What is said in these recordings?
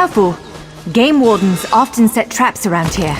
careful. Game wardens often set traps around here.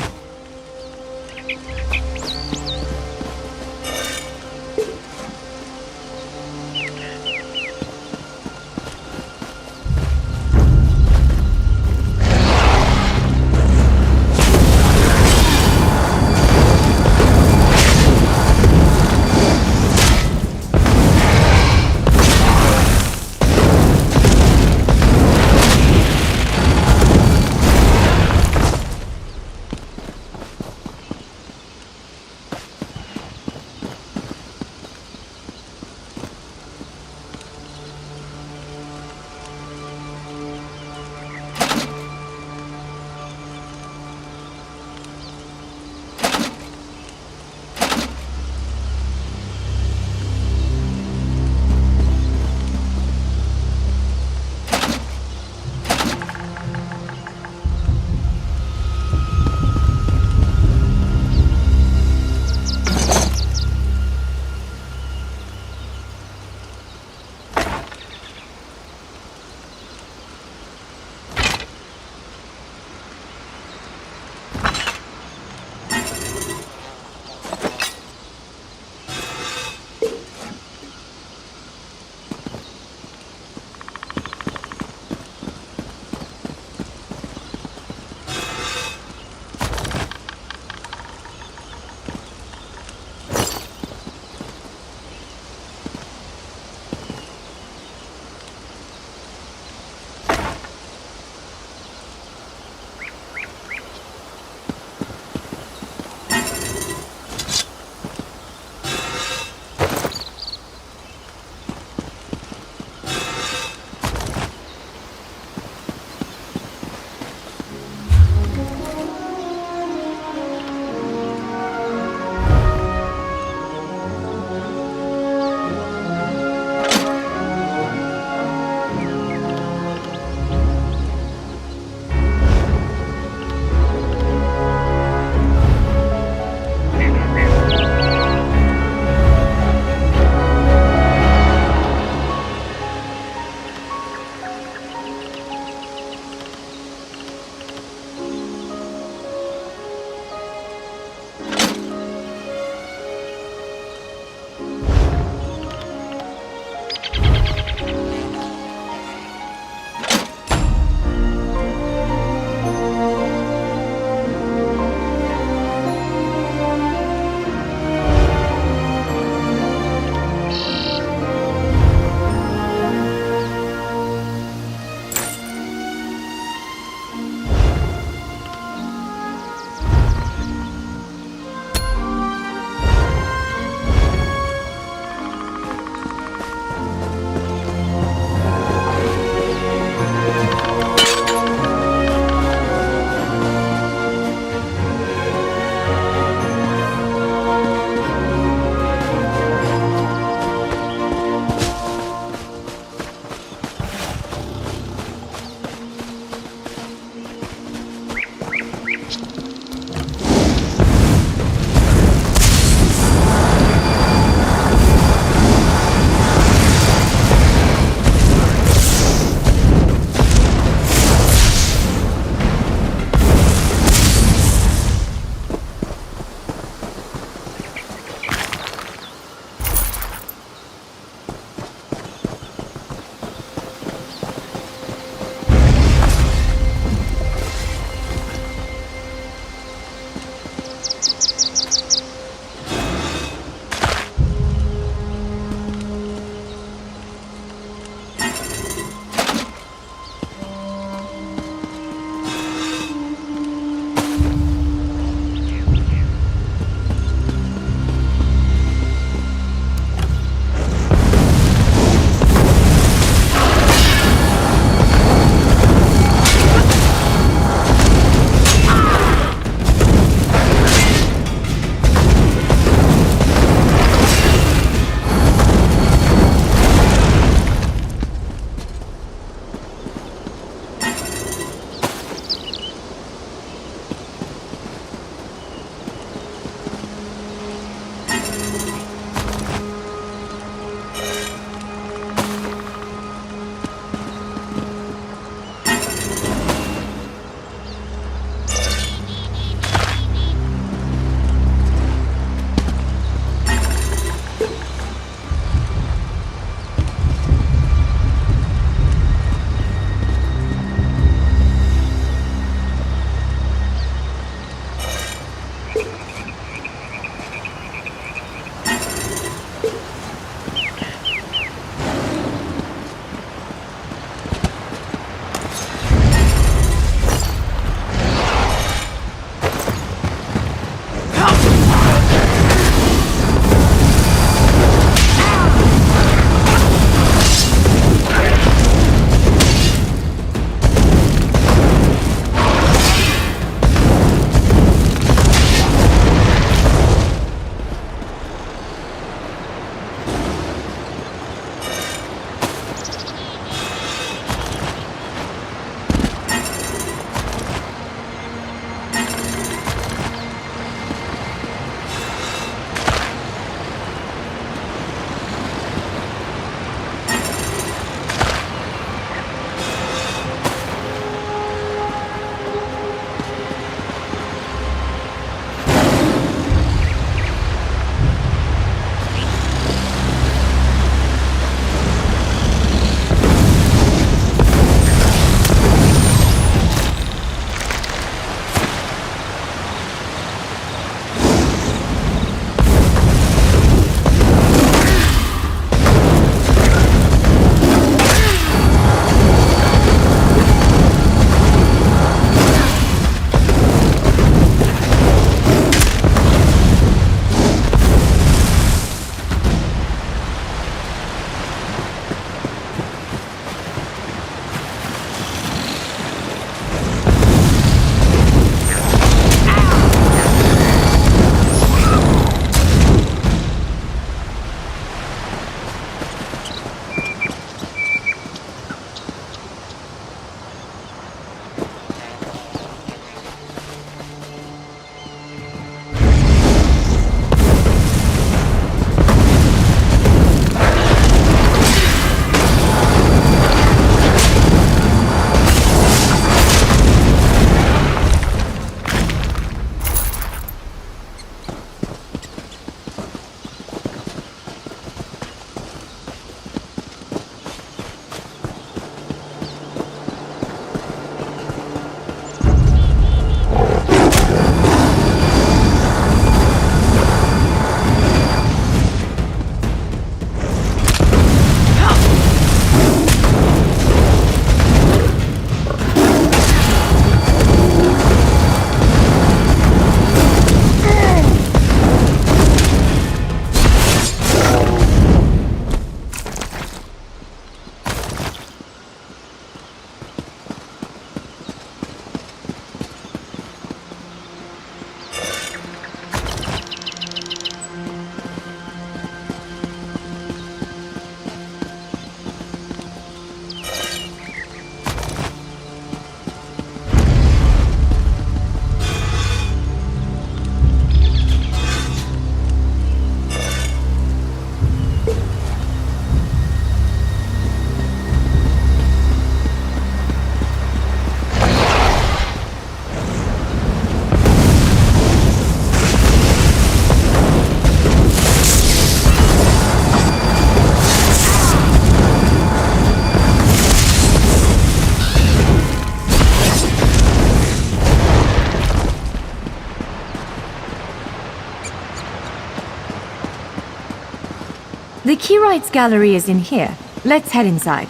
The Keyrites gallery is in here. Let's head inside.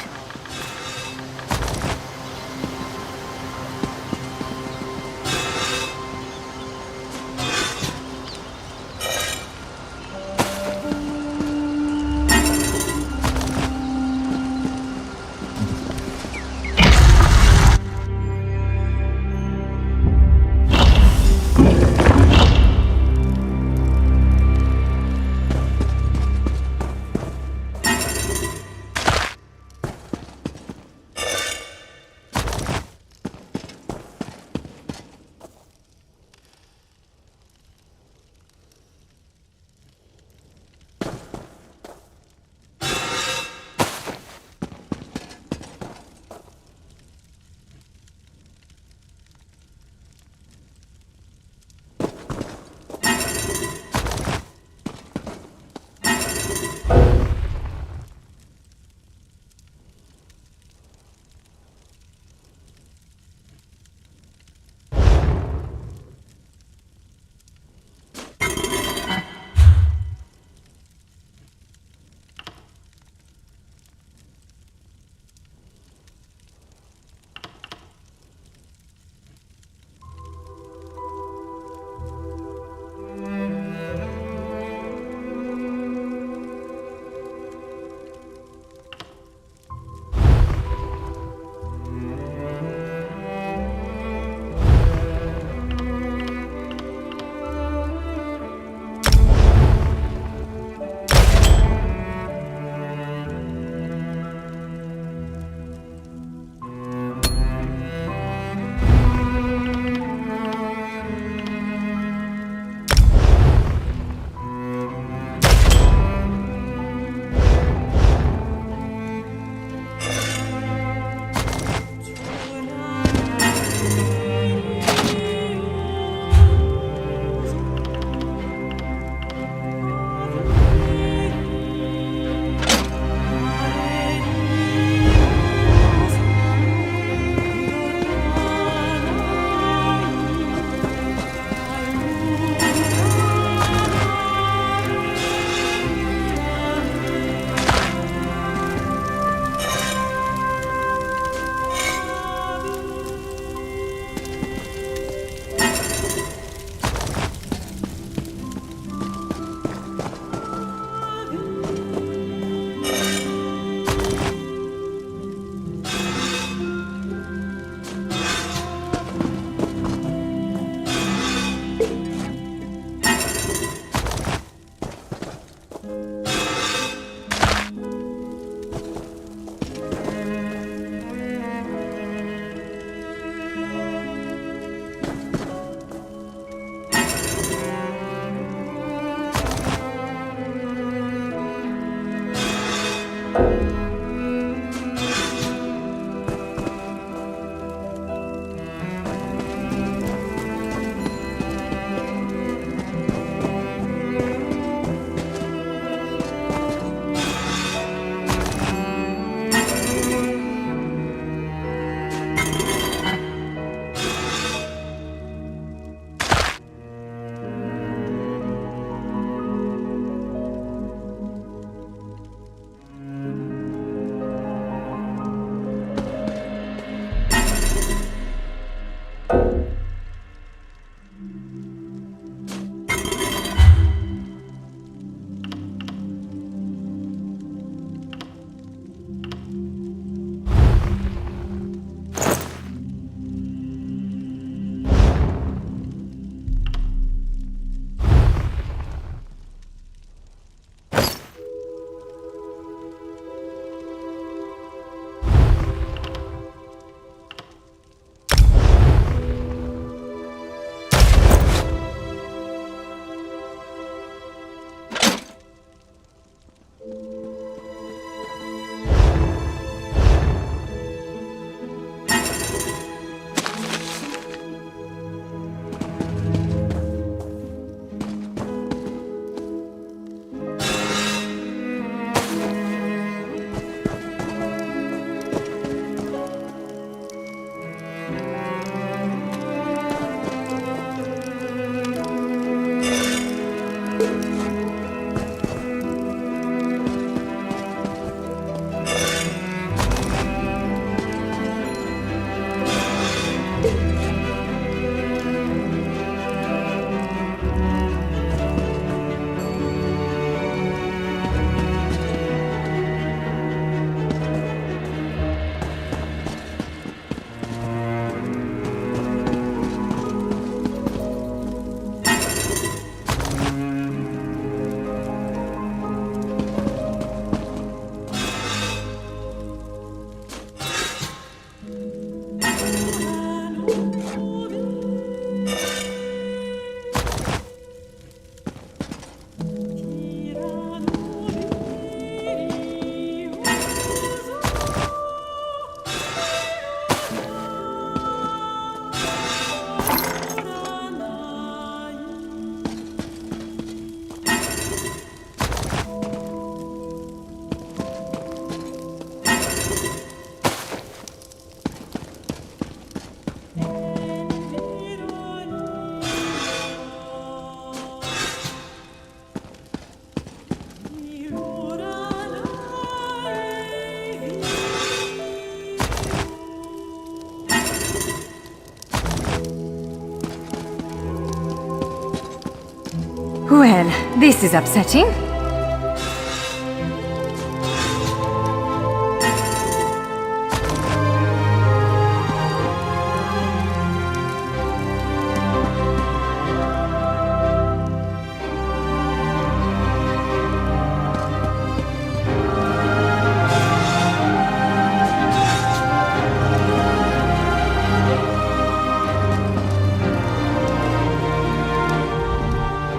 This is upsetting.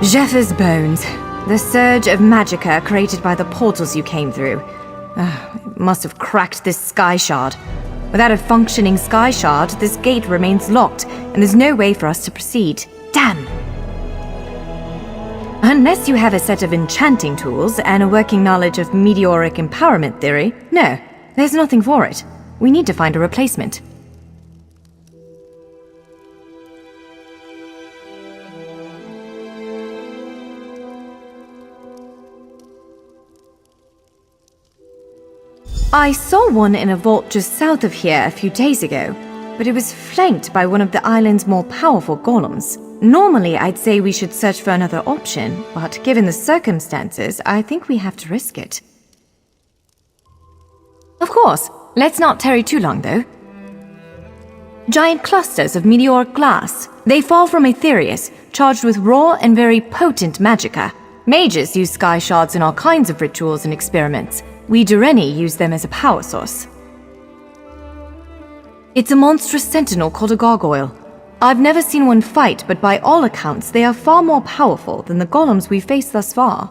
Zephyrs' bones. The surge of magicka created by the portals you came through. It must have cracked this sky shard. Without a functioning sky shard, this gate remains locked, and there's no way for us to proceed. Damn! Unless you have a set of enchanting tools and a working knowledge of meteoric empowerment theory, no, there's nothing for it. We need to find a replacement. I saw one in a vault just south of here a few days ago, but it was flanked by one of the island's more powerful golems. Normally, I'd say we should search for another option, but given the circumstances, I think we have to risk it. Of course, let's not tarry too long, though. Giant clusters of meteoric glass. They fall from Aetherius, charged with raw and very potent magicka. Mages use sky shards in all kinds of rituals and experiments. We Dureni use them as a power source. It's a monstrous sentinel called a gargoyle. I've never seen one fight, but by all accounts, they are far more powerful than the golems we've faced thus far.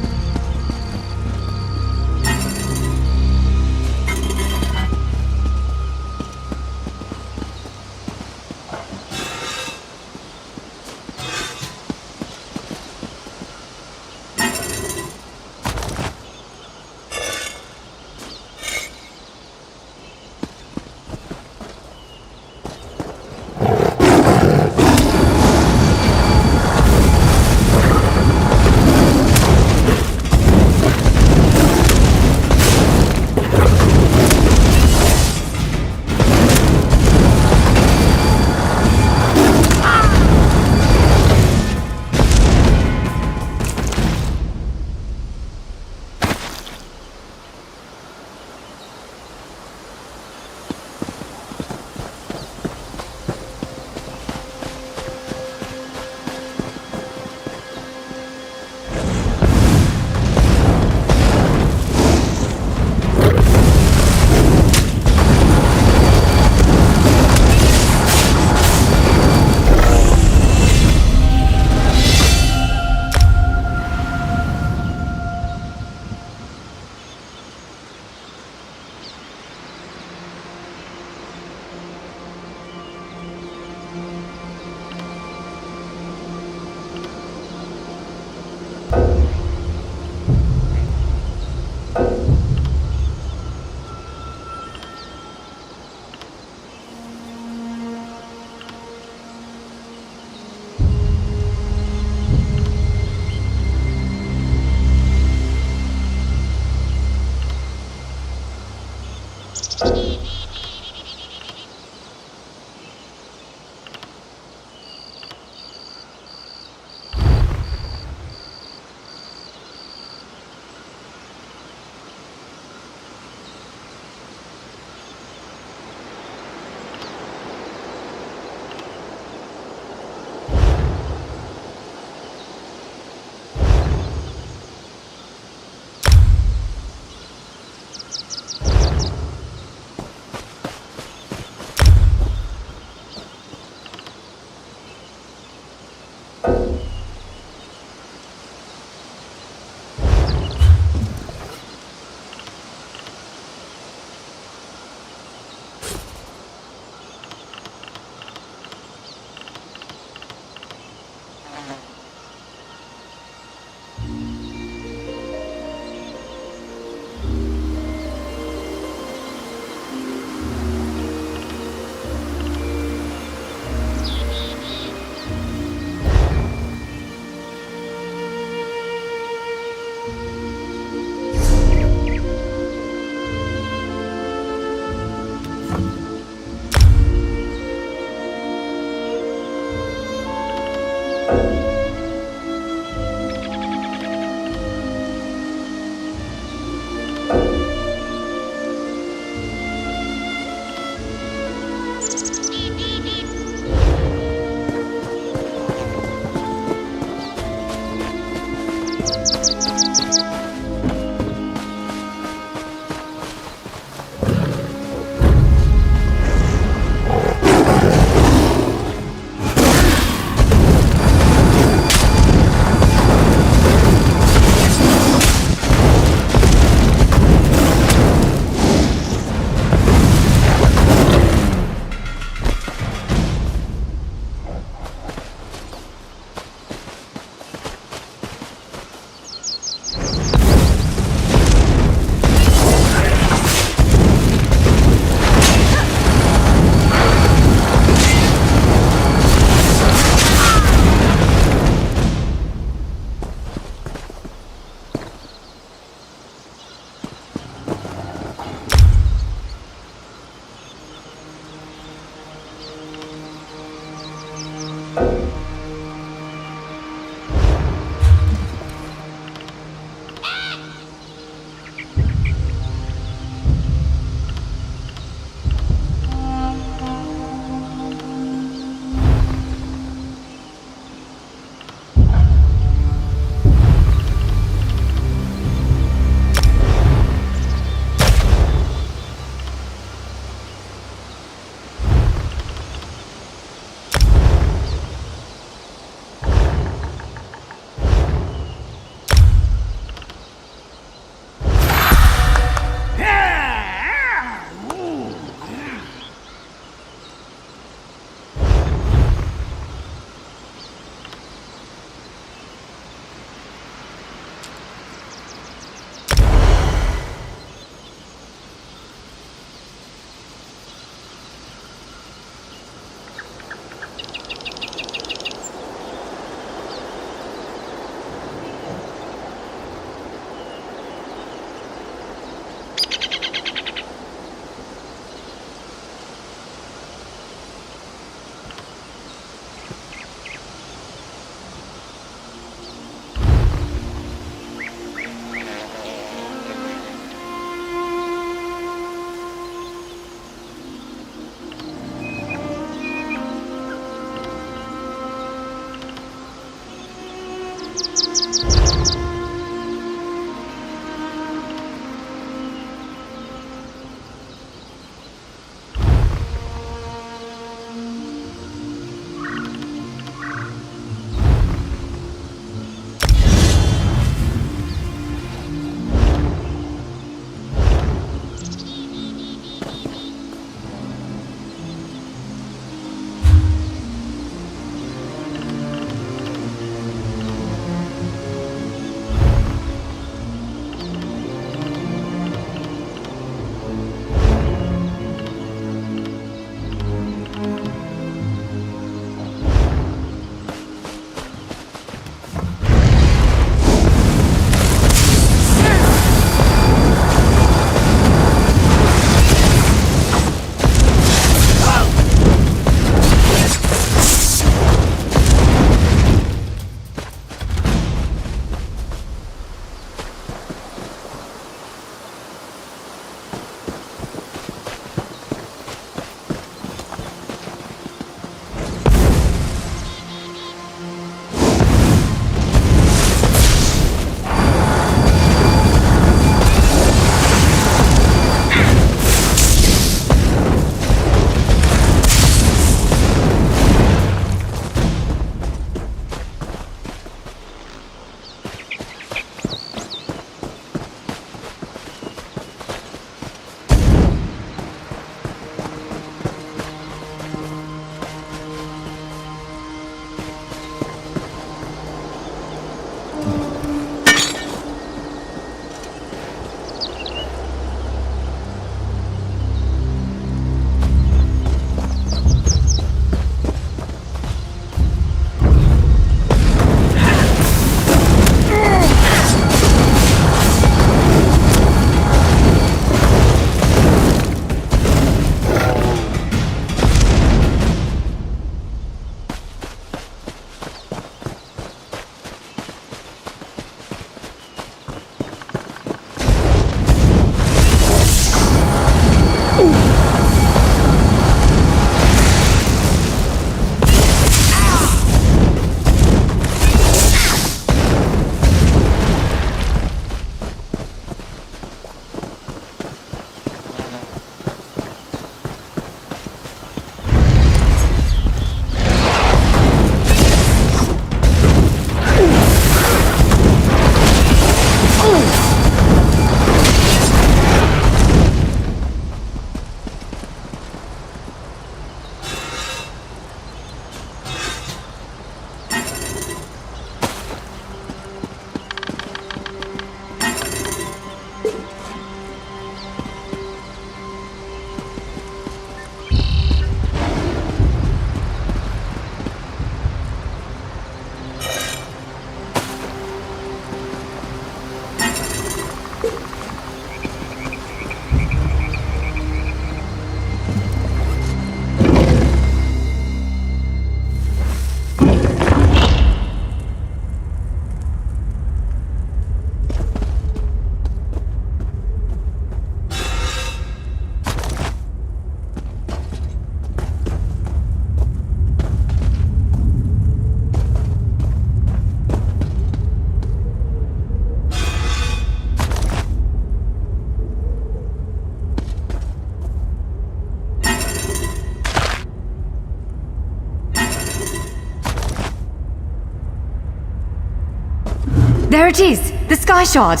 There it is! The Sky Shard!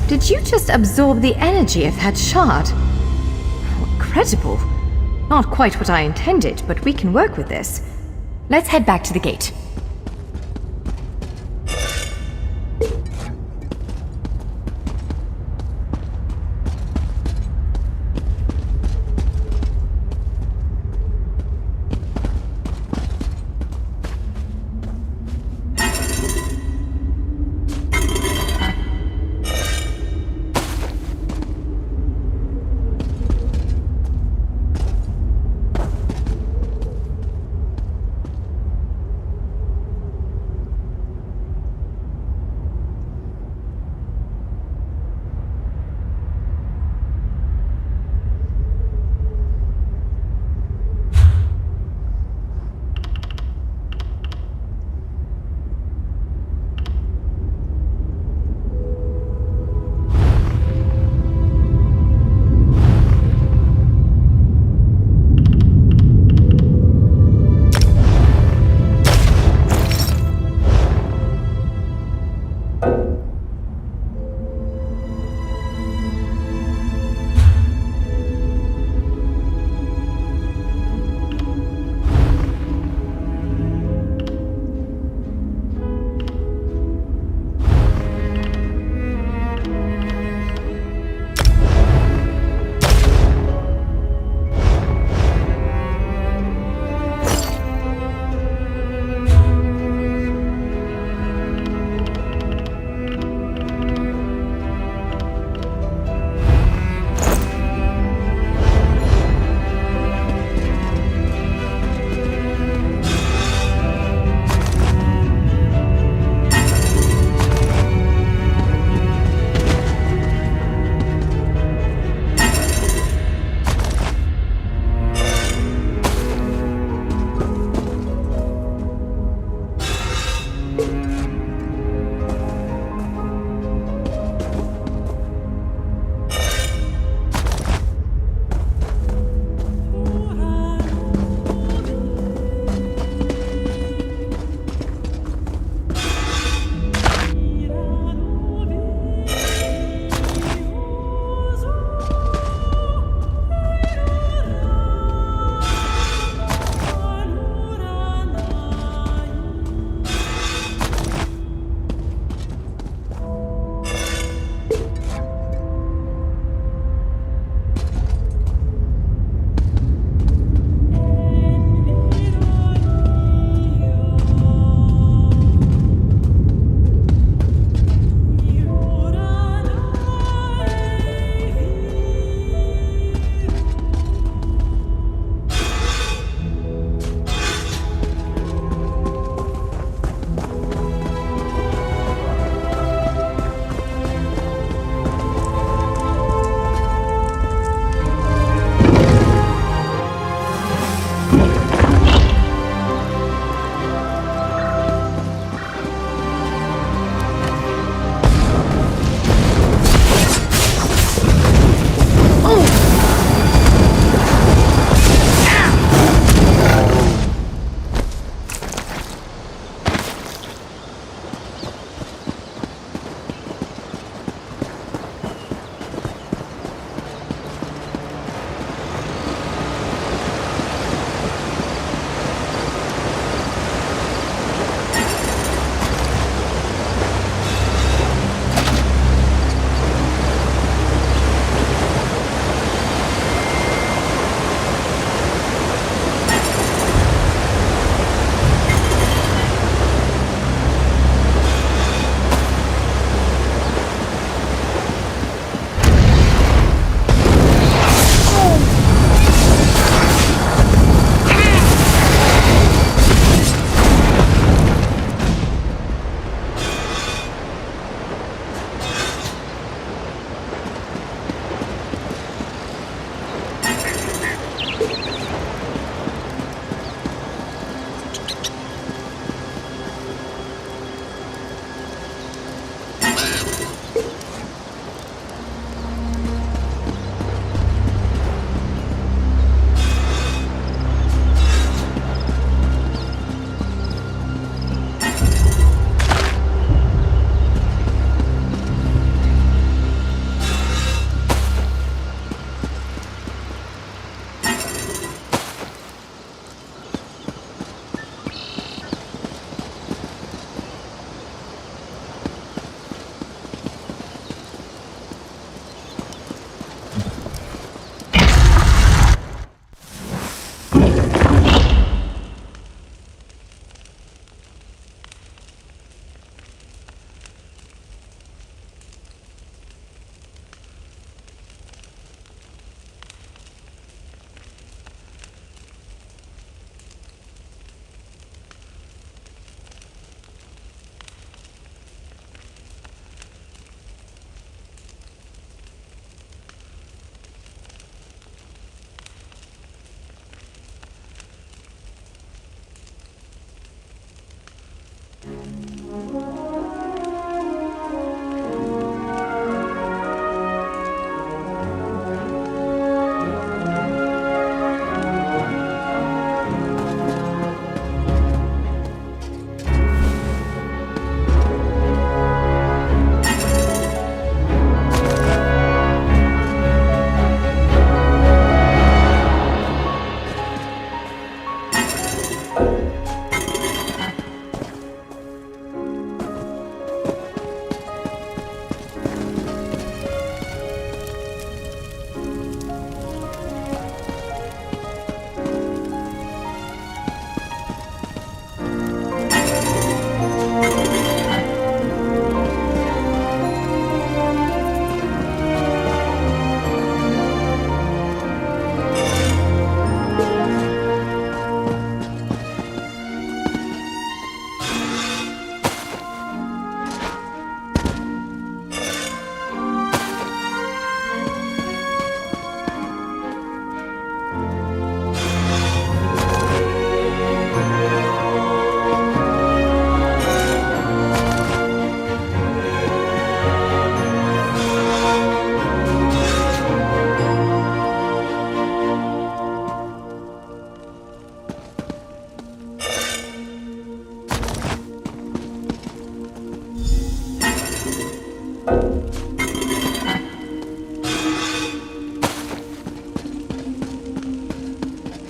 Did you just absorb the energy of that shard? Incredible. Not quite what I intended, but we can work with this. Let's head back to the gate.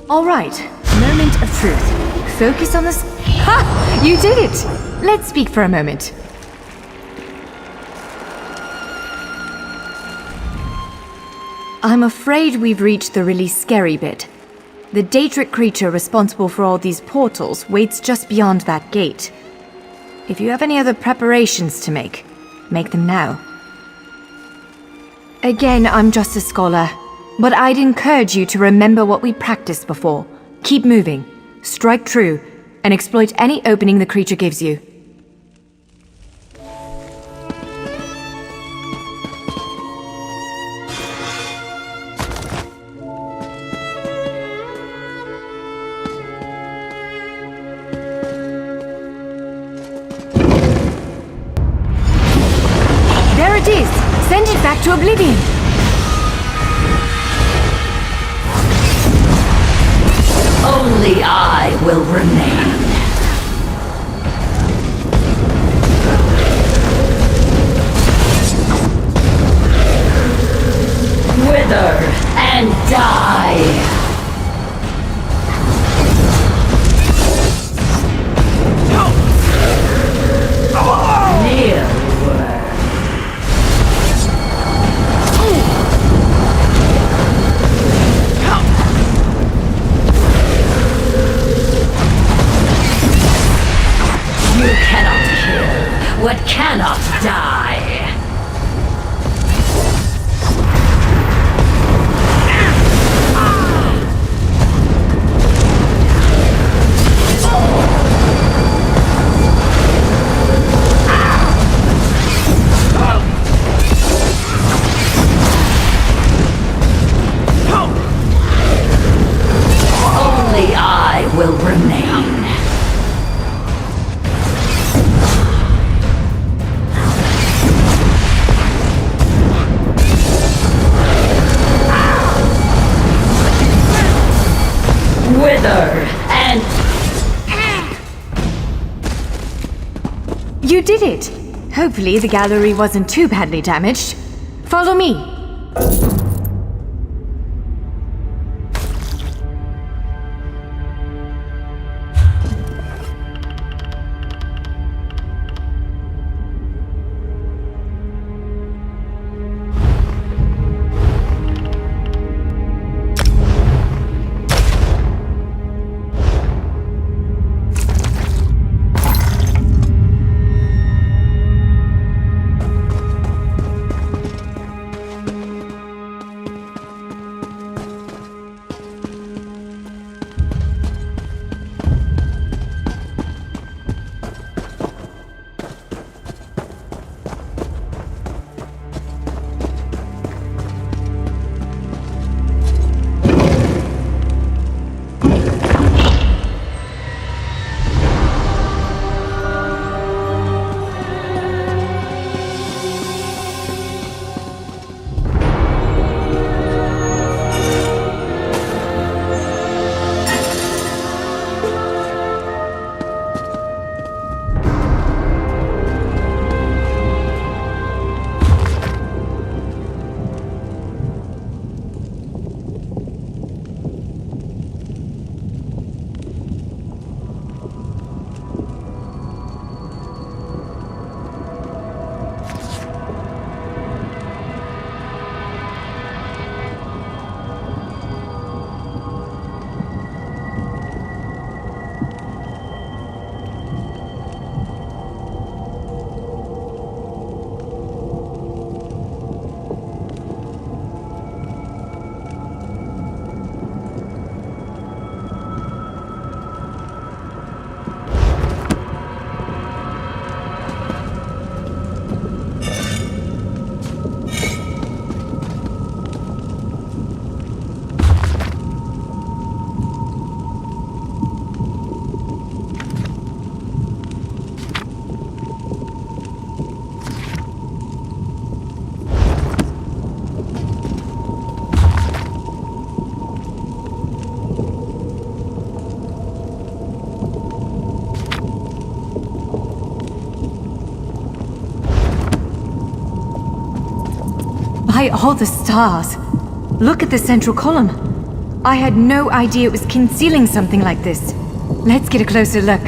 All right, moment of truth. Focus on this. Ha! You did it! Let's speak for a moment. I'm afraid we've reached the really scary bit. The Daedric creature responsible for all these portals waits just beyond that gate. If you have any other preparations to make them now. Again, I'm just a scholar, but I'd encourage you to remember what we practiced before. Keep moving, strike true, and exploit any opening the creature gives you. There it is! Send it back to oblivion! Only I will remain. Wither and die! You cannot kill what cannot die. Only I will remain. You did it! Hopefully the gallery wasn't too badly damaged. Follow me. By all the stars! Look at the central column. I had no idea it was concealing something like this. Let's get a closer look.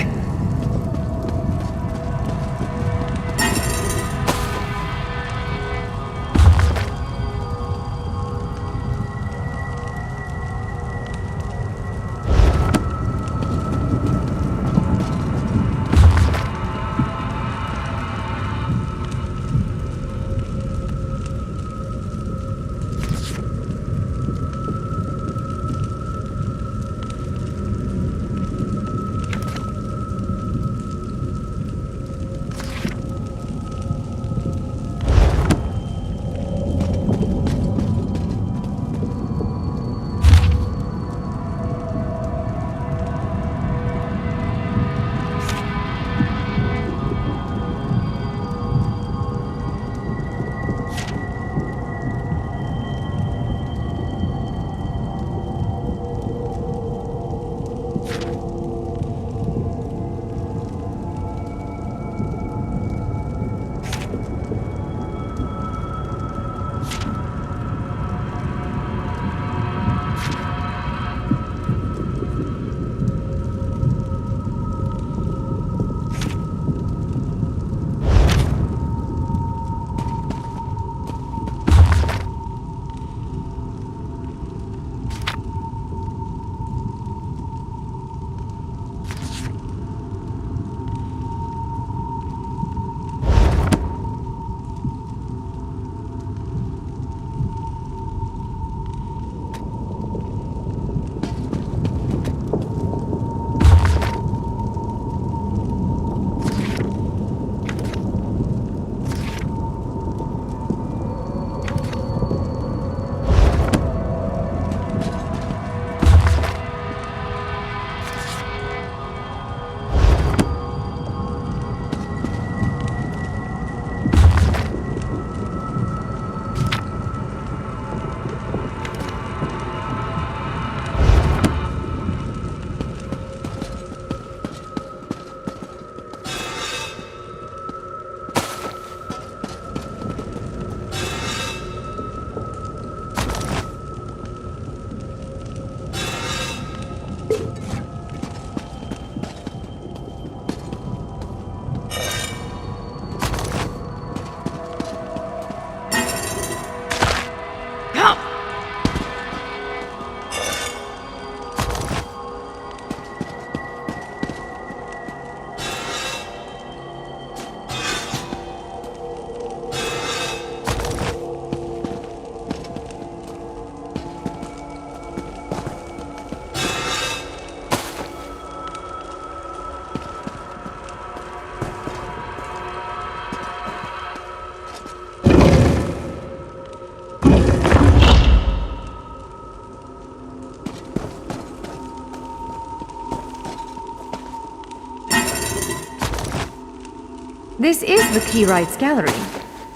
This is the Keyrights Gallery,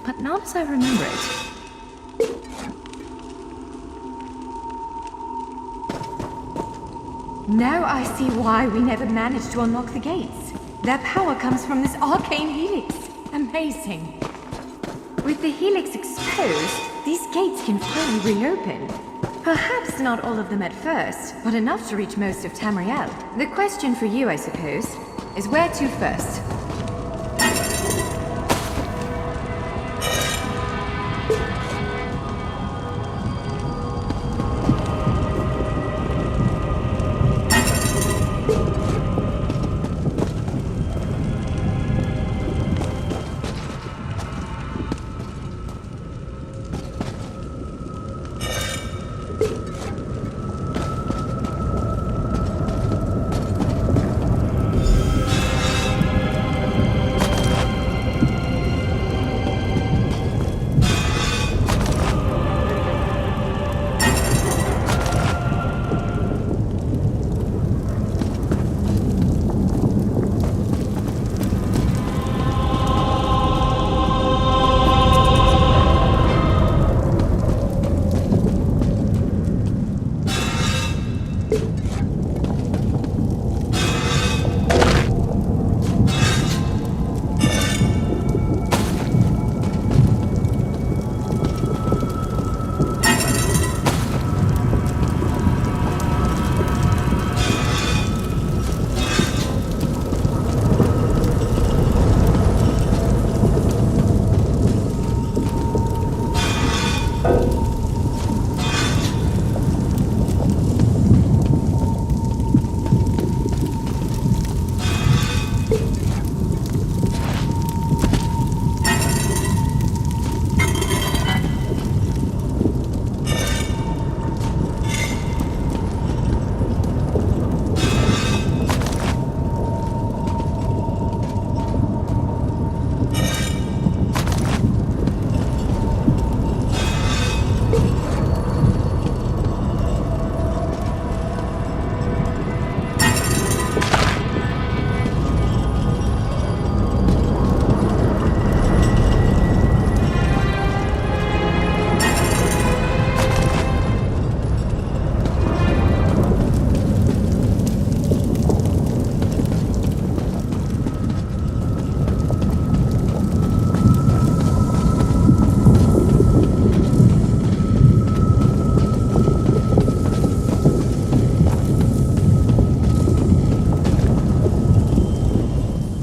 but not as I remember it. Now I see why we never managed to unlock the gates. Their power comes from this arcane helix. Amazing. With the helix exposed, these gates can finally reopen. Perhaps not all of them at first, but enough to reach most of Tamriel. The question for you, I suppose, is where to first?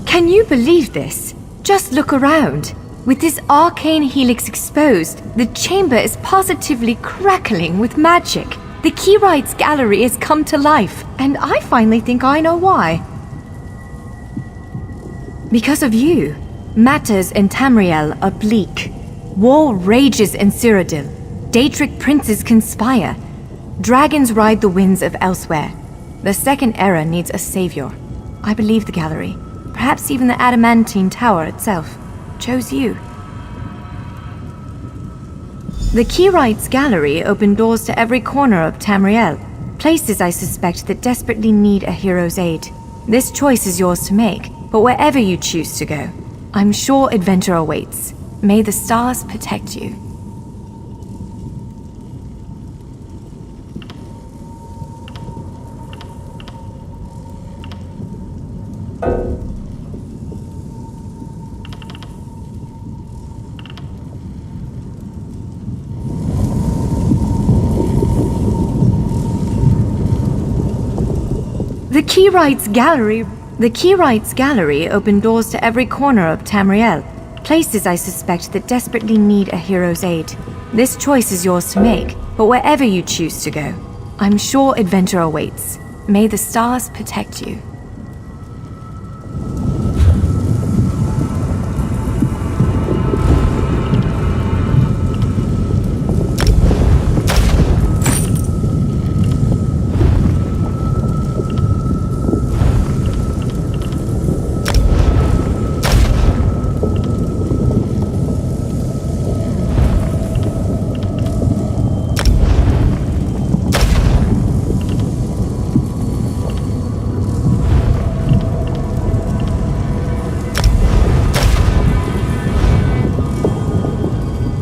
Can you believe this? Just look around. With this arcane helix exposed, the chamber is positively crackling with magic. The Keyrights Gallery has come to life, and I finally think I know why. Because of you, matters in Tamriel are bleak. War rages in Cyrodiil. Daedric princes conspire. Dragons ride the winds of elsewhere. The Second Era needs a savior. I believe the Gallery, perhaps even the Adamantine Tower itself, chose you. The Keyrights Gallery opened doors to every corner of Tamriel, places I suspect that desperately need a hero's aid. This choice is yours to make, but wherever you choose to go, I'm sure adventure awaits. May the stars protect you. The Keyrights Gallery opened doors to every corner of Tamriel, places I suspect that desperately need a hero's aid. This choice is yours to make, but wherever you choose to go, I'm sure adventure awaits. May the stars protect you.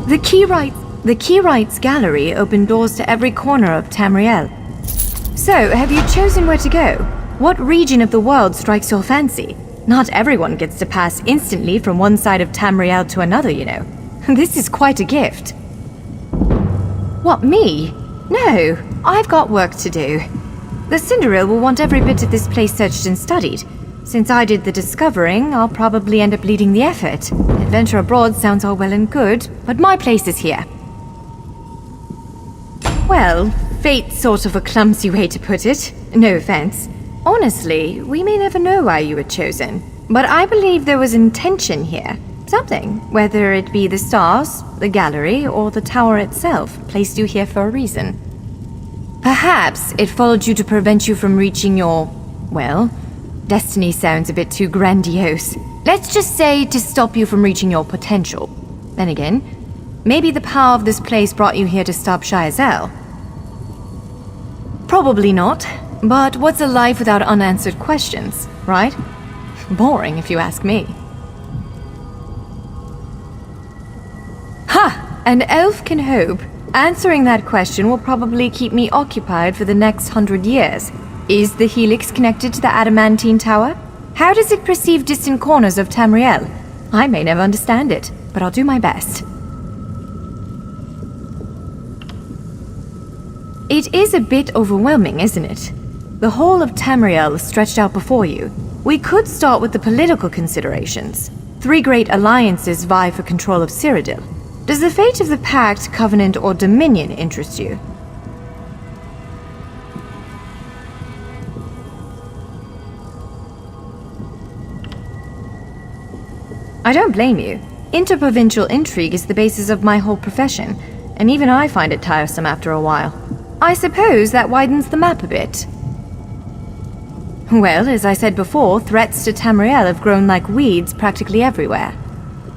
The Keyrites Gallery opened doors to every corner of Tamriel. So, have you chosen where to go? What region of the world strikes your fancy? Not everyone gets to pass instantly from one side of Tamriel to another, you know. This is quite a gift. What, me? No, I've got work to do. The Cinderil will want every bit of this place searched and studied. Since I did the discovering, I'll probably end up leading the effort. Adventure abroad sounds all well and good, but my place is here. Well, fate's sort of a clumsy way to put it. No offense. Honestly, we may never know why you were chosen, but I believe there was intention here. Something, whether it be the stars, the gallery, or the tower itself, placed you here for a reason. Perhaps it followed you to prevent you from reaching your, well, destiny sounds a bit too grandiose. Let's just say to stop you from reaching your potential. Then again, maybe the power of this place brought you here to stop Shayazel. Probably not, but what's a life without unanswered questions, right? Boring, if you ask me. Ha! An elf can hope. Answering that question will probably keep me occupied for the next 100 years. Is the Helix connected to the Adamantine Tower? How does it perceive distant corners of Tamriel? I may never understand it, but I'll do my best. It is a bit overwhelming, isn't it? The whole of Tamriel is stretched out before you. We could start with the political considerations. 3 great alliances vie for control of Cyrodiil. Does the fate of the Pact, Covenant, or Dominion interest you? I don't blame you. Interprovincial intrigue is the basis of my whole profession, and even I find it tiresome after a while. I suppose that widens the map a bit. Well, as I said before, threats to Tamriel have grown like weeds practically everywhere.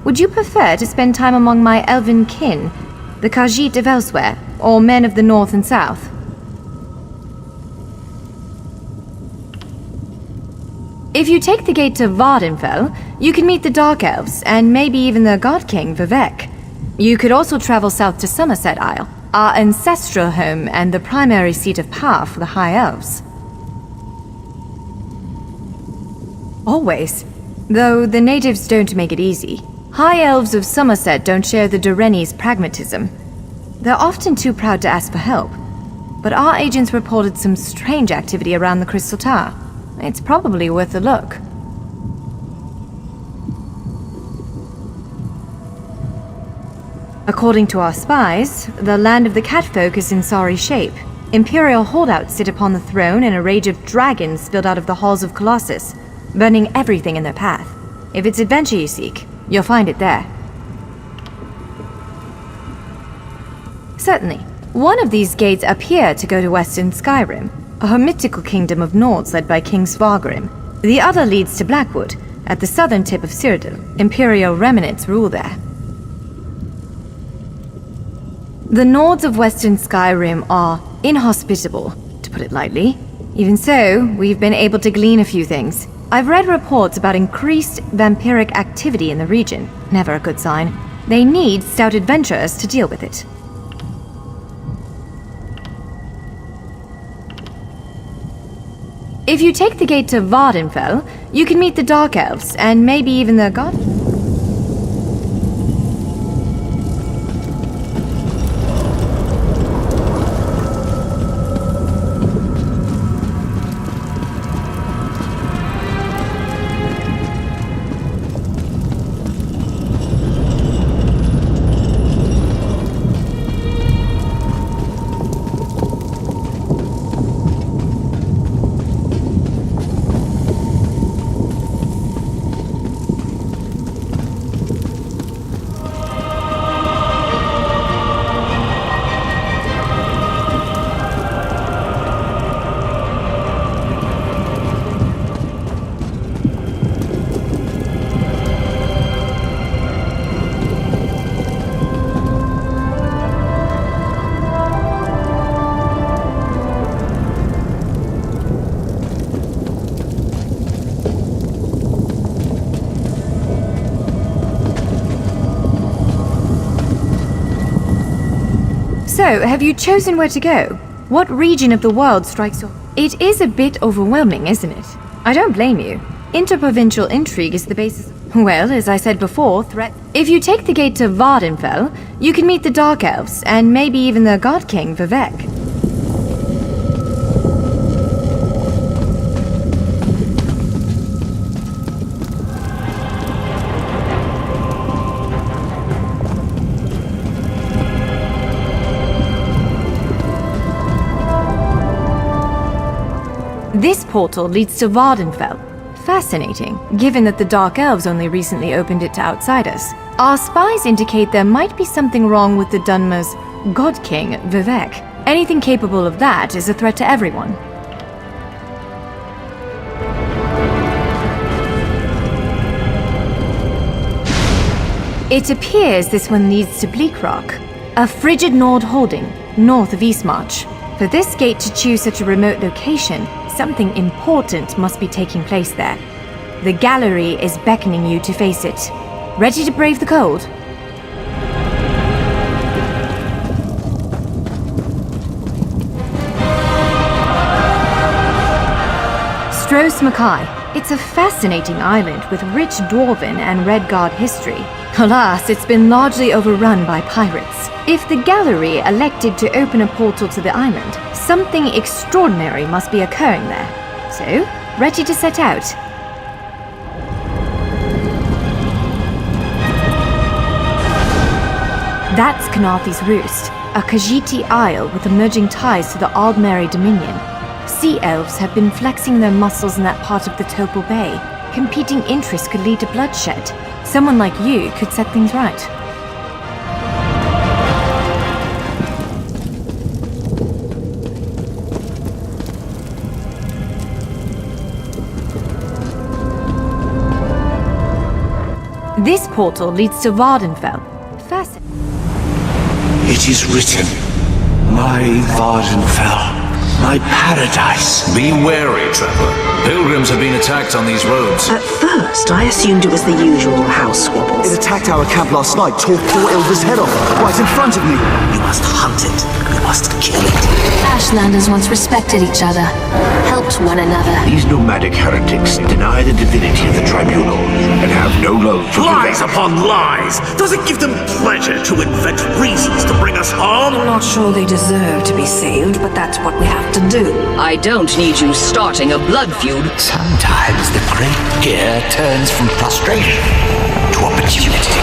Would you prefer to spend time among my elven kin, the Khajiit of elsewhere, or men of the north and south? If you take the gate to Vardenfell, you can meet the Dark Elves, and maybe even the God King, Vivek. You could also travel south to Somerset Isle, our ancestral home and the primary seat of power for the High Elves. Always. Though the natives don't make it easy. High Elves of Somerset don't share the Doreni's pragmatism. They're often too proud to ask for help. But our agents reported some strange activity around the Crystal Tower. It's probably worth a look. According to our spies, the land of the Catfolk is in sorry shape. Imperial holdouts sit upon the throne and a rage of dragons spilled out of the halls of Colossus, burning everything in their path. If it's adventure you seek, you'll find it there. Certainly. One of these gates appear to go to Western Skyrim, a hermitical kingdom of Nords led by King Svargrim. The other leads to Blackwood, at the southern tip of Cyrodiil. Imperial remnants rule there. The Nords of Western Skyrim are inhospitable, to put it lightly. Even so, we've been able to glean a few things. I've read reports about increased vampiric activity in the region. Never a good sign. They need stout adventurers to deal with it. If you take the gate to Vardenfell, you can meet the Dark Elves, and maybe even the God... So, have you chosen where to go? What region of the world strikes your... It is a bit overwhelming, isn't it? I don't blame you. Interprovincial intrigue is the basis... Well, as I said before, If you take the gate to Vardenfell, you can meet the Dark Elves, and maybe even the God King, Vivek. This portal leads to Vardenfell. Fascinating, given that the Dark Elves only recently opened it to outsiders. Our spies indicate there might be something wrong with the Dunmer's God King, Vivek. Anything capable of that is a threat to everyone. It appears this one leads to Bleakrock, a frigid Nord holding, north of Eastmarch. For this gate to choose such a remote location, something important must be taking place there. The gallery is beckoning you to face it. Ready to brave the cold? Stros Mackay. It's a fascinating island with rich Dwarven and Redguard history. Alas, it's been largely overrun by pirates. If the gallery elected to open a portal to the island, something extraordinary must be occurring there. So, ready to set out? That's Kanathe's Roost, a Khajiiti isle with emerging ties to the Aldmeri Dominion. Sea elves have been flexing their muscles in that part of the Topal Bay. Competing interests could lead to bloodshed. Someone like you could set things right. This portal leads to Vardenfell. It is written, my Vardenfell, my paradise. Be wary, Trevor. Pilgrims have been attacked on these roads. At first, I assumed it was the usual house squabbles. It attacked our camp last night, tore poor Ilva's head off, right in front of me. You must hunt it. You must kill it. Ashlanders once respected each other, helped one another. These nomadic heretics deny the divinity of the tribunal and have no love for Lies Vivek. upon lies! Does it give them pleasure to invent reasons to bring us harm? I'm not sure they deserve to be saved, but that's what we have to do. I don't need you starting a blood feud. Sometimes the great gear turns from frustration to opportunity.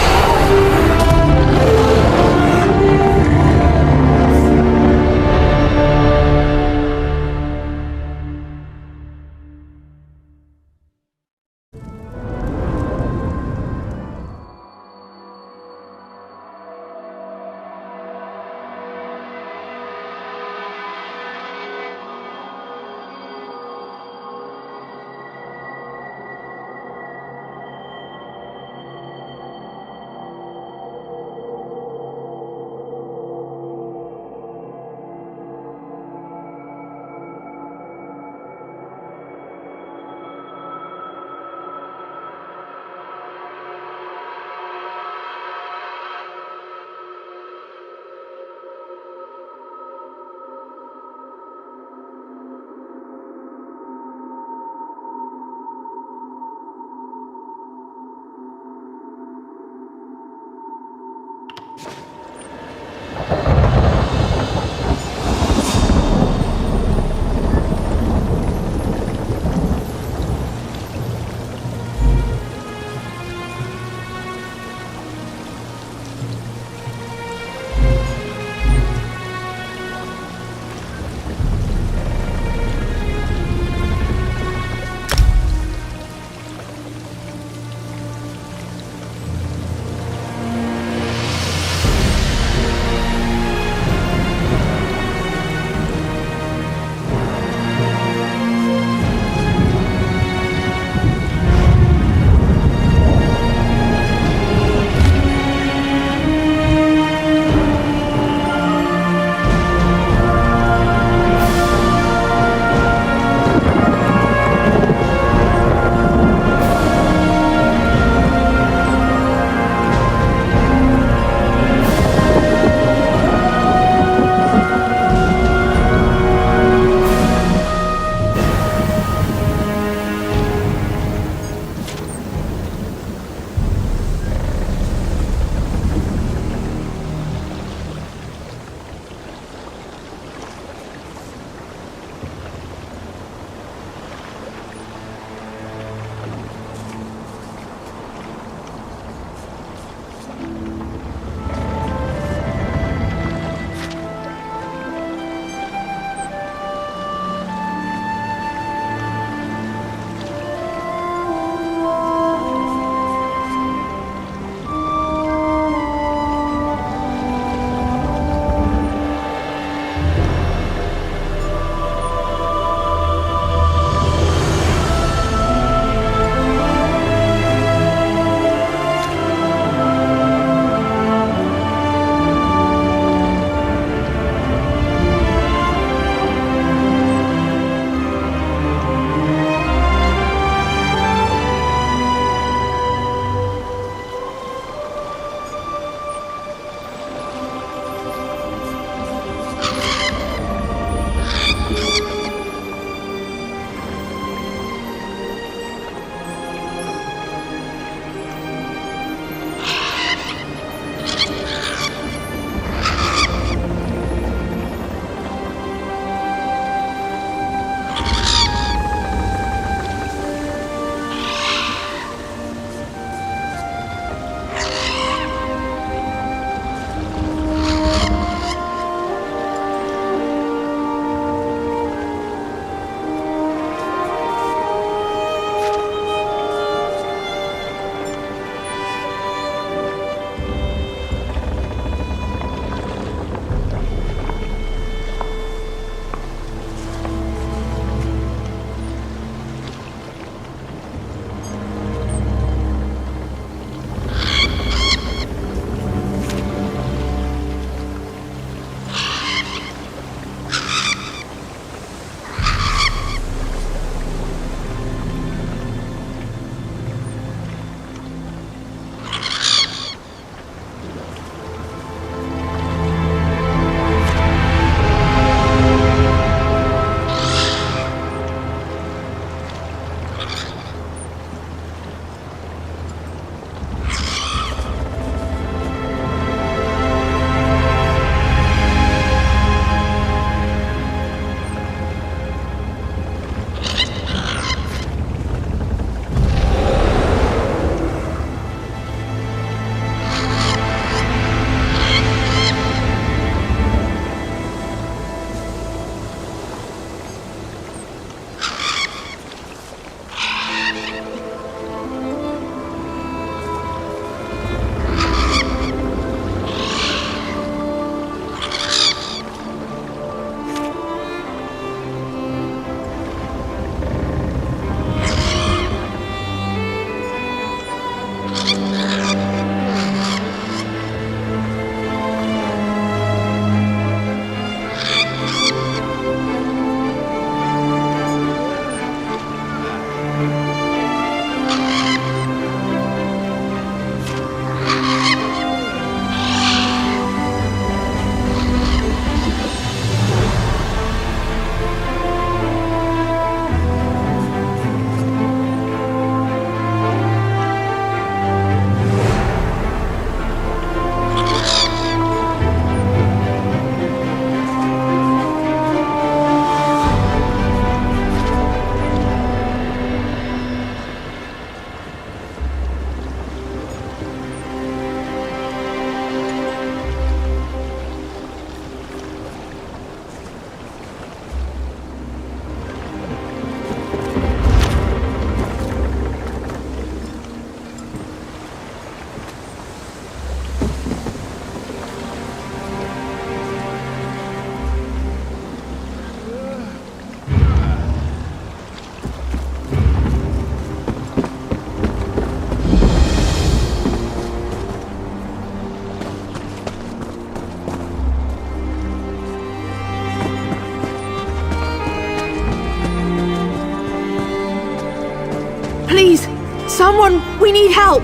Someone! We need help!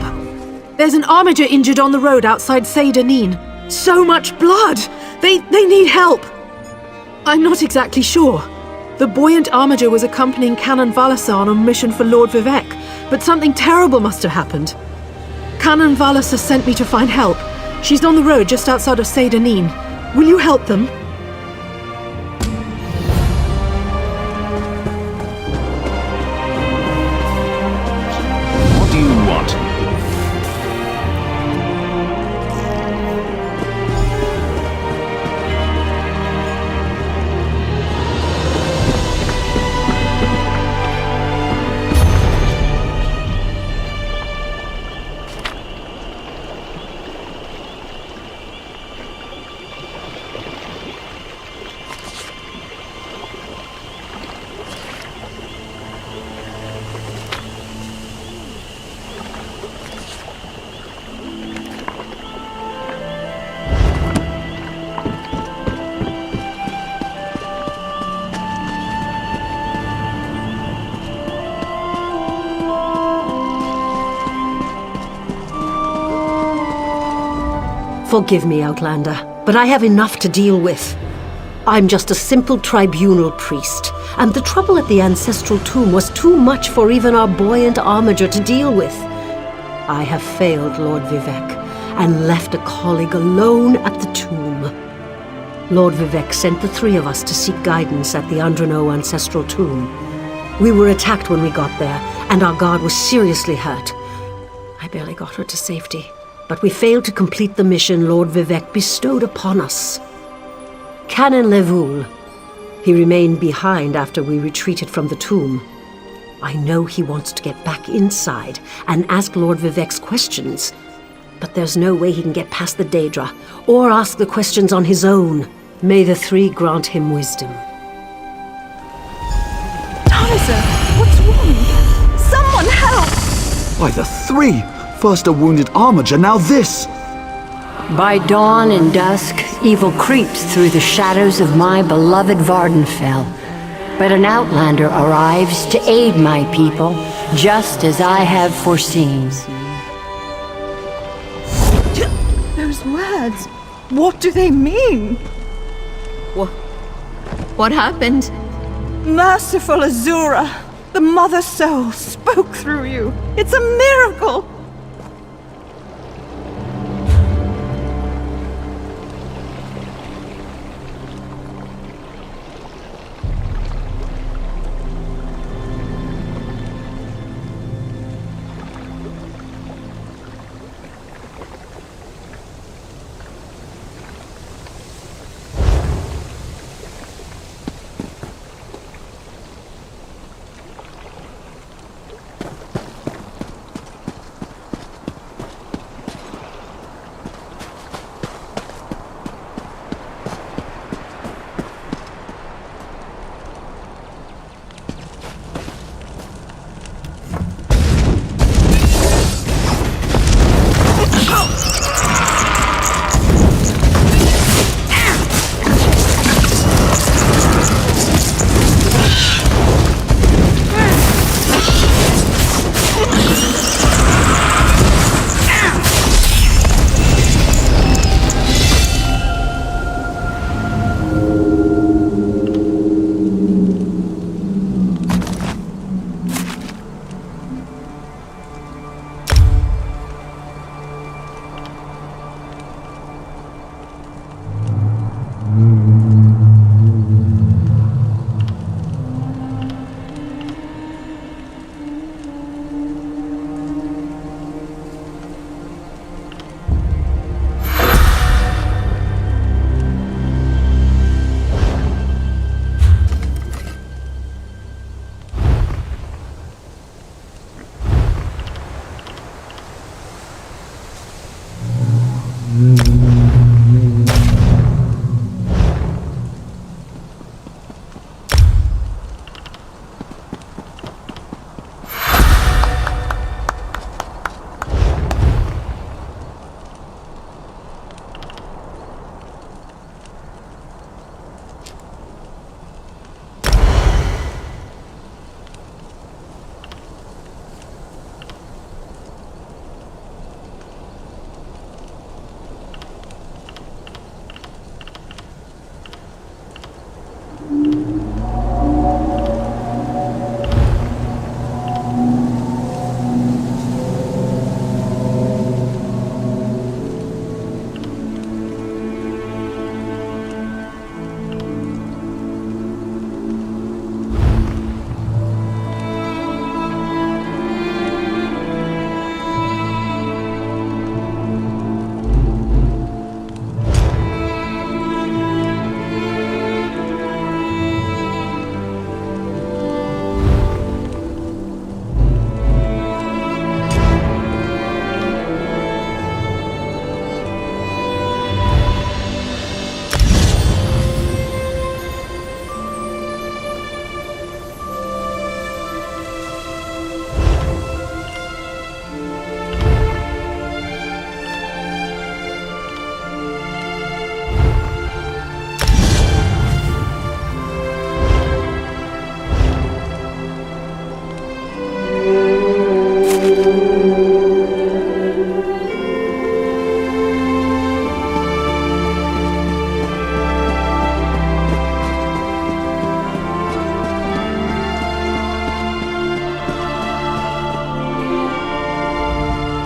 There's an armiger injured on the road outside Seydanin. So much blood! They need help! I'm not exactly sure. The buoyant armiger was accompanying Canon Valasar on a mission for Lord Vivek, but something terrible must have happened. Canon Valasar sent me to find help. She's on the road just outside of Seydanin. Will you help them? What do you want? Forgive me, Outlander, but I have enough to deal with. I'm just a simple tribunal priest, and the trouble at the Ancestral Tomb was too much for even our buoyant armiger to deal with. I have failed Lord Vivek, and left a colleague alone at the tomb. Lord Vivek sent the three of us to seek guidance at the Andrano Ancestral Tomb. We were attacked when we got there, and our guard was seriously hurt. I barely got her to safety. But we failed to complete the mission Lord Vivek bestowed upon us. Canon Levoul. He remained behind after we retreated from the tomb. I know he wants to get back inside and ask Lord Vivek's questions, but there's no way he can get past the Daedra or ask the questions on his own. May the three grant him wisdom. Taliza, what's wrong? Someone help! Why, the three! First a wounded armiger, now this! By dawn and dusk, evil creeps through the shadows of my beloved Vardenfell. But an outlander arrives to aid my people, just as I have foreseen. Those words, what do they mean? What happened? Merciful Azura, the Mother Soul spoke through you. It's a miracle!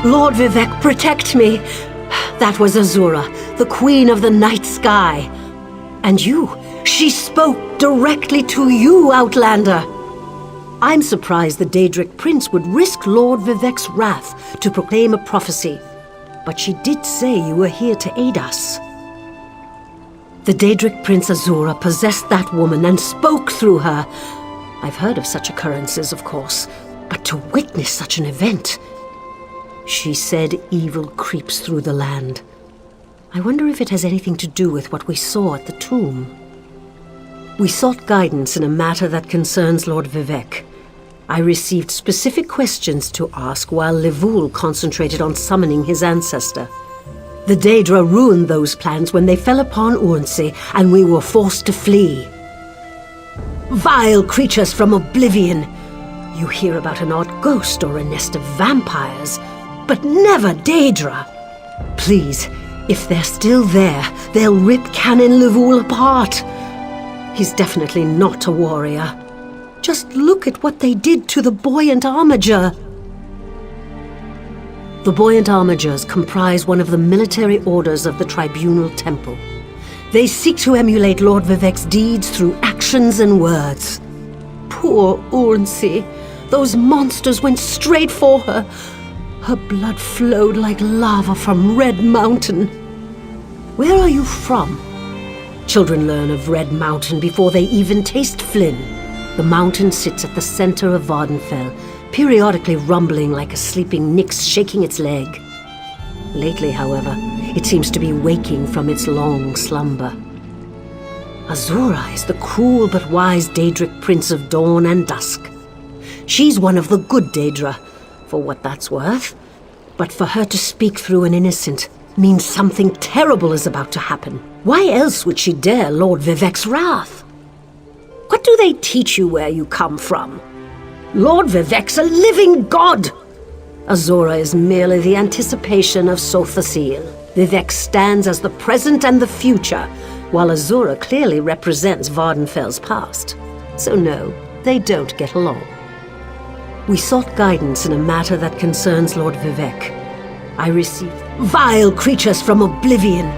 Lord Vivec, protect me! That was Azura, the Queen of the Night Sky. And you, she spoke directly to you, Outlander. I'm surprised the Daedric Prince would risk Lord Vivec's wrath to proclaim a prophecy, but she did say you were here to aid us. The Daedric Prince Azura possessed that woman and spoke through her. I've heard of such occurrences, of course, but to witness such an event... She said evil creeps through the land. I wonder if it has anything to do with what we saw at the tomb. We sought guidance in a matter that concerns Lord Vivec. I received specific questions to ask while Levoul concentrated on summoning his ancestor. The Daedra ruined those plans when they fell upon Urnsey, and we were forced to flee. Vile creatures from oblivion! You hear about an odd ghost or a nest of vampires, but never Daedra. Please, if they're still there, they'll rip Canon Levoul apart. He's definitely not a warrior. Just look at what they did to the Buoyant Armiger. The Buoyant Armigers comprise one of the military orders of the Tribunal Temple. They seek to emulate Lord Vivec's deeds through actions and words. Poor Urnsey. Those monsters went straight for her. Her blood flowed like lava from Red Mountain. Where are you from? Children learn of Red Mountain before they even taste Flynn. The mountain sits at the center of Vardenfell, periodically rumbling like a sleeping Nyx shaking its leg. Lately, however, it seems to be waking from its long slumber. Azura is the cruel but wise Daedric Prince of Dawn and Dusk. She's one of the good Daedra, for what that's worth. But for her to speak through an innocent means something terrible is about to happen. Why else would she dare Lord Vivec's wrath? What do they teach you where you come from? Lord Vivec's a living god! Azura is merely the anticipation of Sothasil. Vivec stands as the present and the future, while Azura clearly represents Vardenfell's past. So no, they don't get along. We sought guidance in a matter that concerns Lord Vivec. I received vile creatures from oblivion.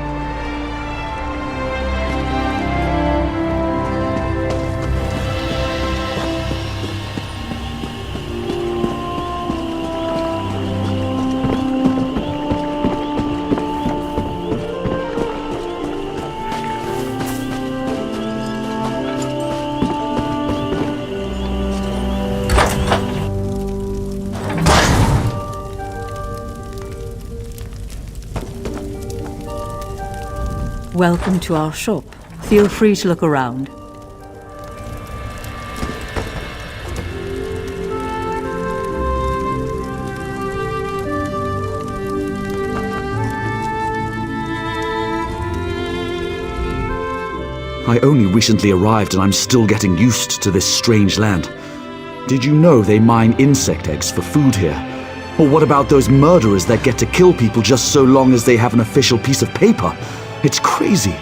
Welcome to our shop. Feel free to look around. I only recently arrived and I'm still getting used to this strange land. Did you know they mine insect eggs for food here? Or what about those murderers that get to kill people just so long as they have an official piece of paper? It's crazy.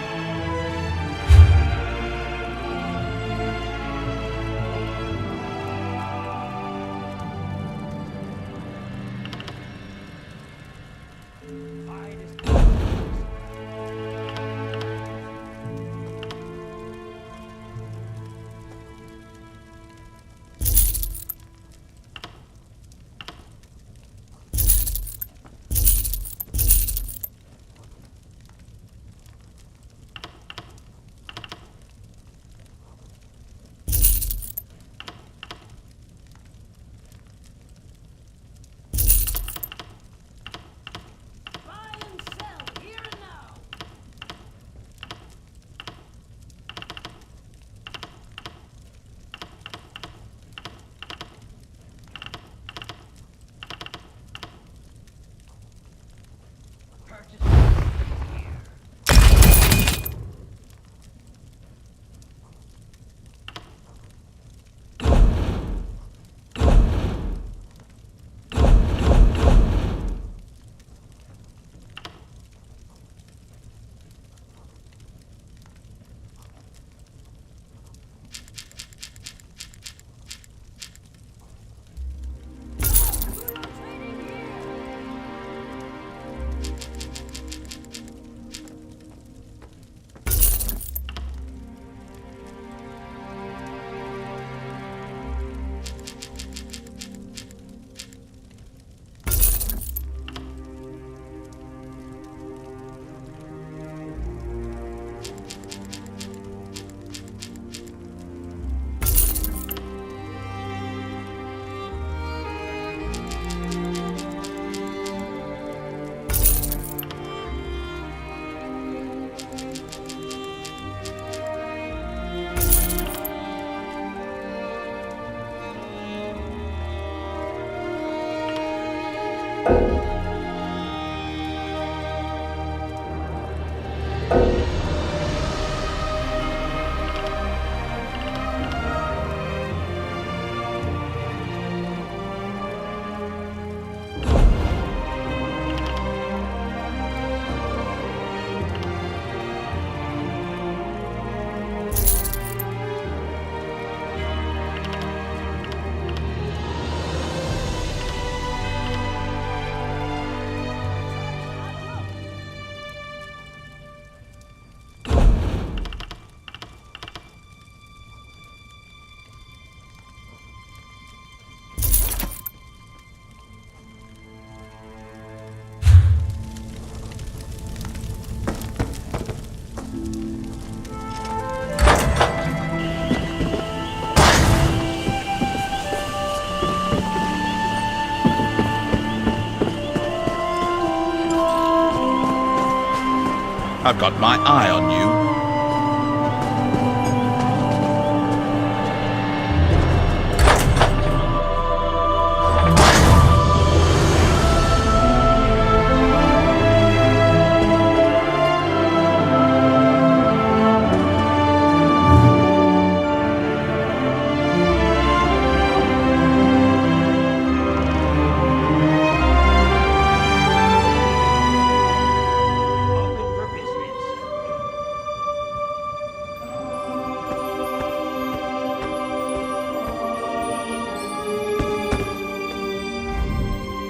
I've got my eye on you.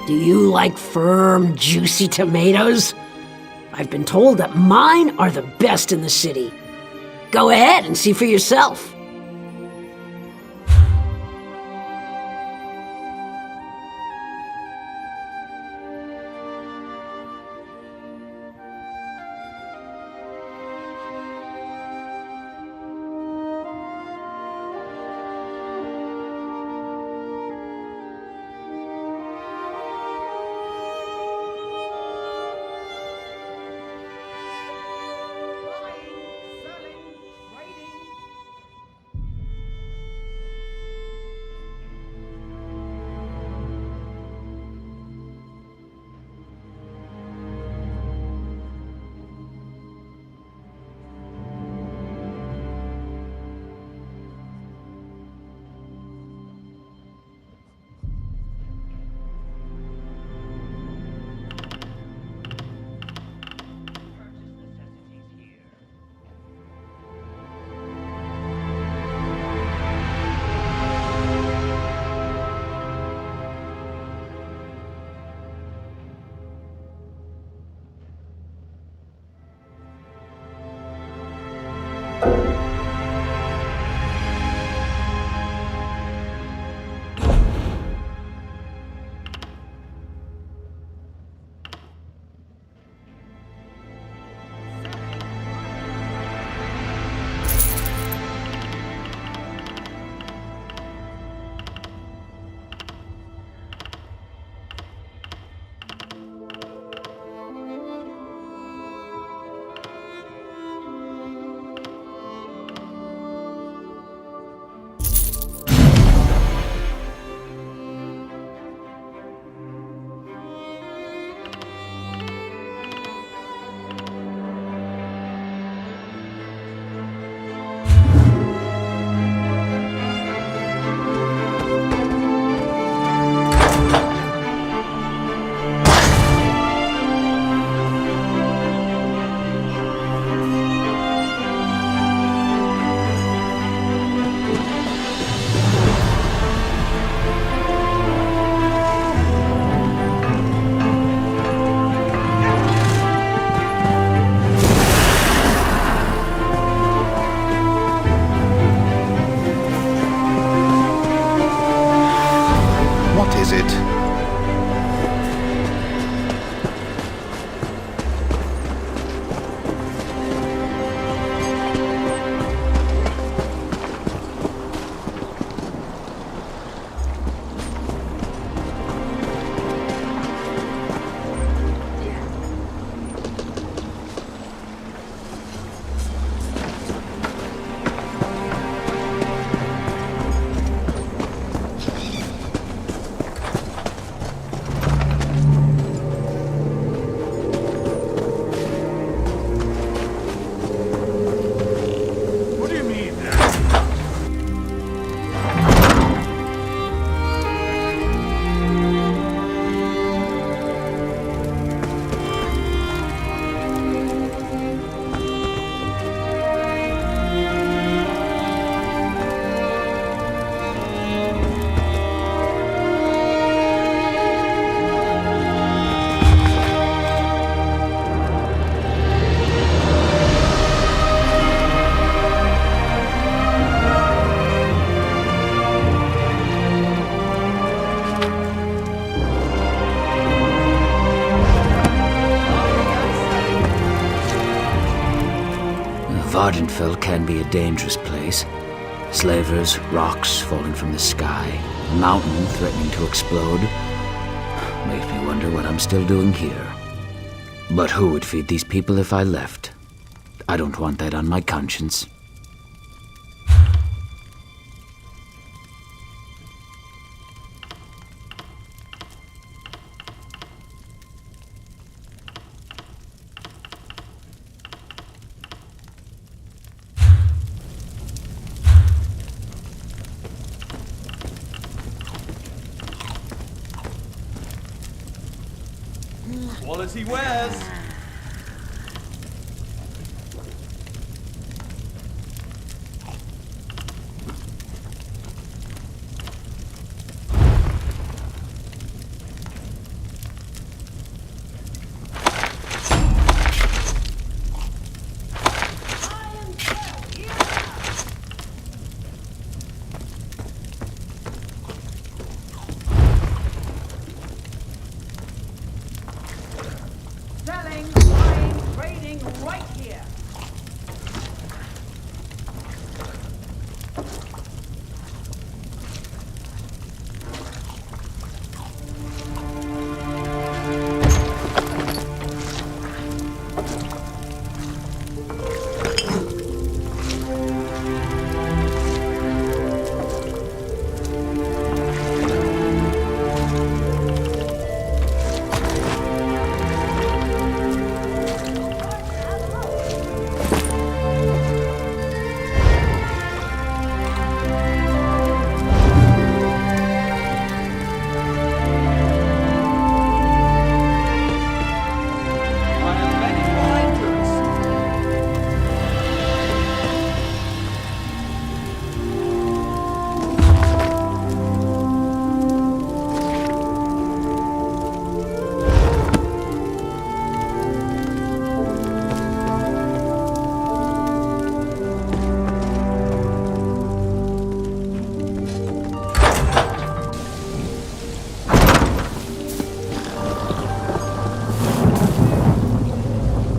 Do you like firm, juicy tomatoes? I've been told that mine are the best in the city. Go ahead and see for yourself. Vardenfell can be a dangerous place. Slavers, rocks falling from the sky, a mountain threatening to explode. Makes me wonder what I'm still doing here. But who would feed these people if I left? I don't want that on my conscience. Quality wares.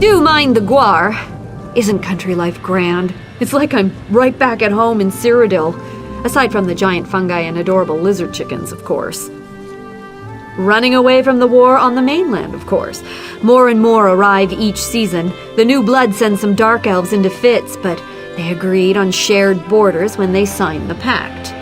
Do mind the guar. Isn't country life grand? It's like I'm right back at home in Cyrodiil. Aside from the giant fungi and adorable lizard chickens, of course. Running away from the war on the mainland, of course. More and more arrive each season. The new blood sends some dark elves into fits, but they agreed on shared borders when they signed the pact.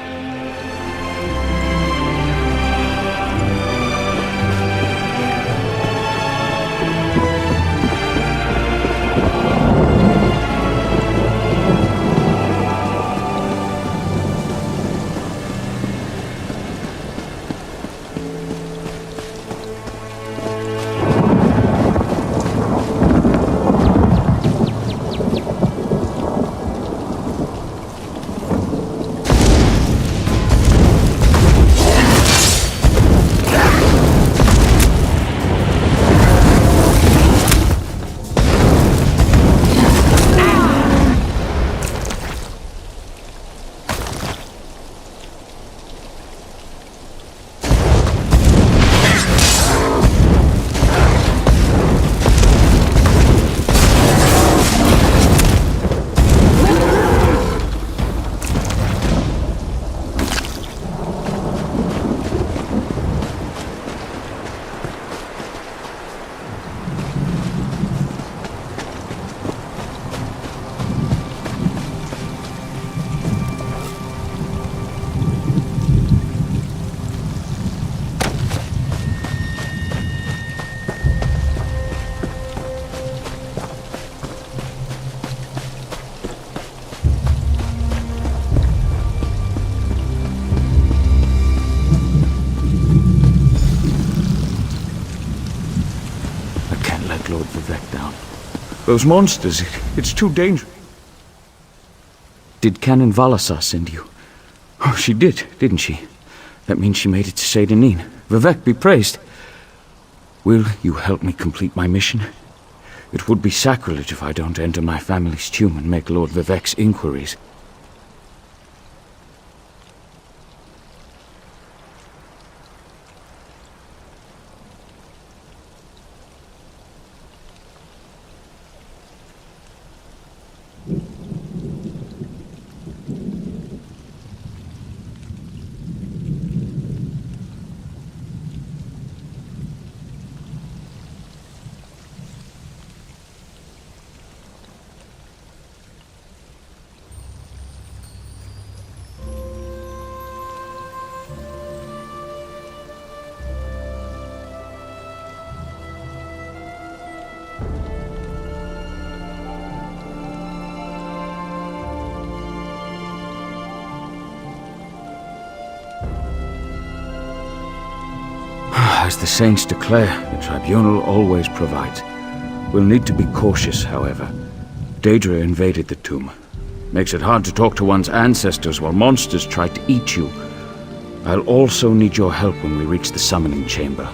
Lord Vivec down. Those monsters, it's too dangerous. Did Canon Valasar send you? Oh, she did, didn't she? That means she made it to Seyda Neen. Vivec be praised. Will you help me complete my mission? It would be sacrilege if I don't enter my family's tomb and make Lord Vivec's inquiries. As the saints declare, the tribunal always provides. We'll need to be cautious, however. Daedra invaded the tomb. Makes it hard to talk to one's ancestors while monsters try to eat you. I'll also need your help when we reach the summoning chamber.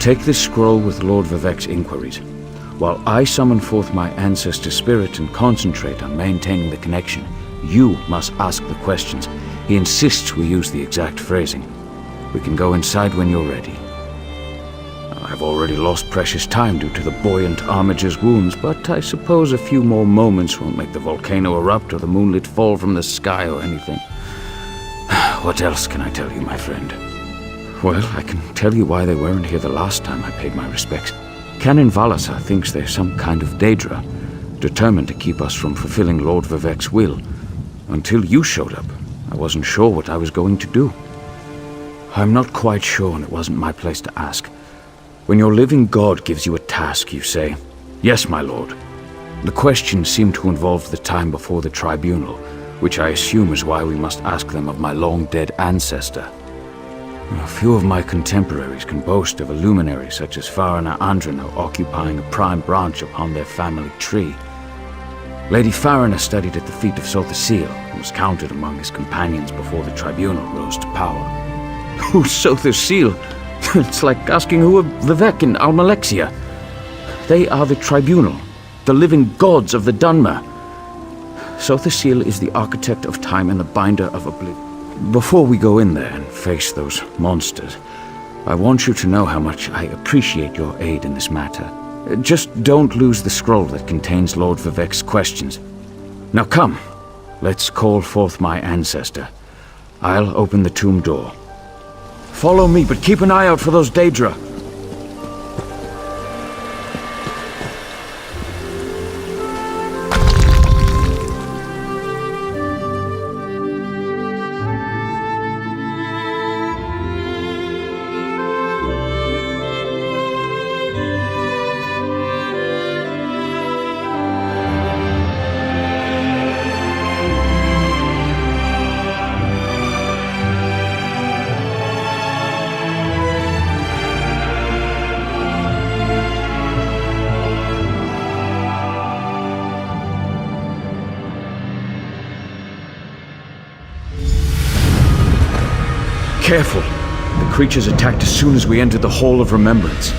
Take this scroll with Lord Vivec's inquiries, while I summon forth my ancestor spirit and concentrate on maintaining the connection. You must ask the questions. He insists we use the exact phrasing. We can go inside when you're ready. I've already lost precious time due to the buoyant armiger's wounds, but I suppose a few more moments won't make the volcano erupt or the moonlit fall from the sky or anything. What else can I tell you, my friend? Well, I can tell you why they weren't here the last time I paid my respects. Canon Valasar thinks they're some kind of Daedra, determined to keep us from fulfilling Lord Vivec's will. Until you showed up, I wasn't sure what I was going to do. I'm not quite sure, and it wasn't my place to ask. When your living god gives you a task, you say, "Yes, my lord." The questions seem to involve the time before the tribunal, which I assume is why we must ask them of my long-dead ancestor. A few of my contemporaries can boast of a luminary such as Farina Andrino occupying a prime branch upon their family tree. Lady Farina studied at the feet of Sothasil and was counted among his companions before the tribunal rose to power. Who's Sothasil? It's like asking who are Vivec and Almalexia. They are the tribunal, the living gods of the Dunmer. Sothasil is the architect of time and the binder of oblivion. Before we go in there and face those monsters, I want you to know how much I appreciate your aid in this matter. Just don't lose the scroll that contains Lord Vivec's questions. Now come, let's call forth my ancestor. I'll open the tomb door. Follow me, but keep an eye out for those Daedra. Careful! The creatures attacked as soon as we entered the Hall of Remembrance.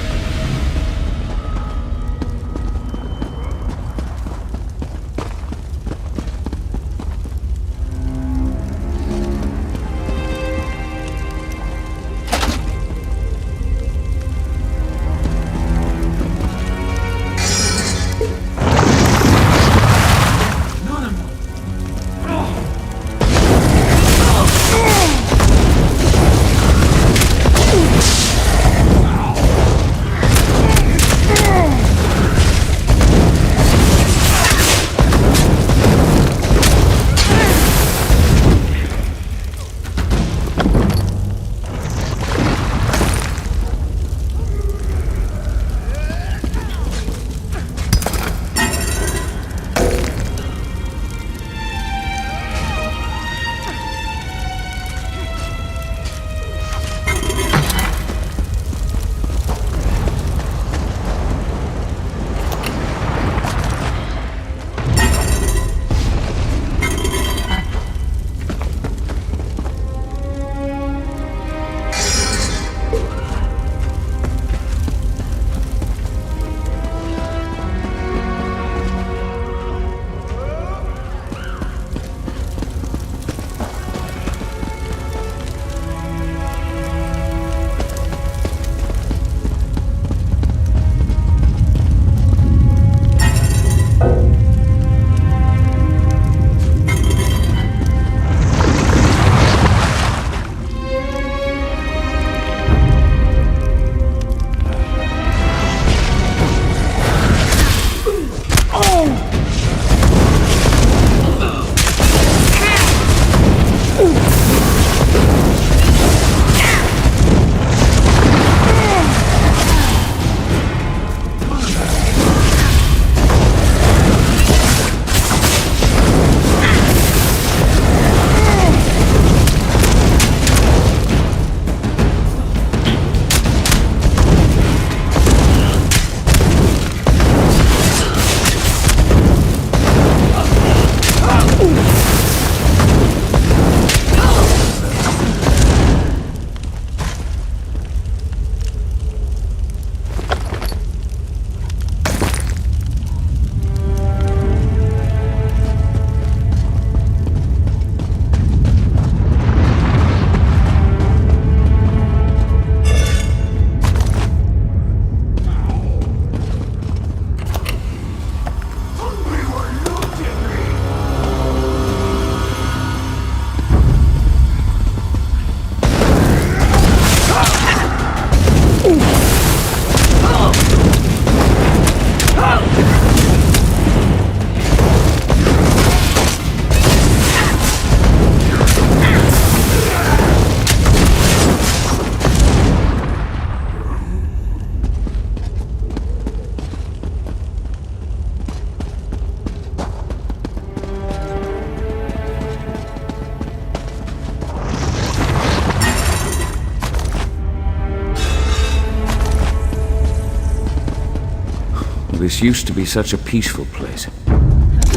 This used to be such a peaceful place.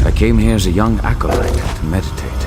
I came here as a young acolyte to meditate.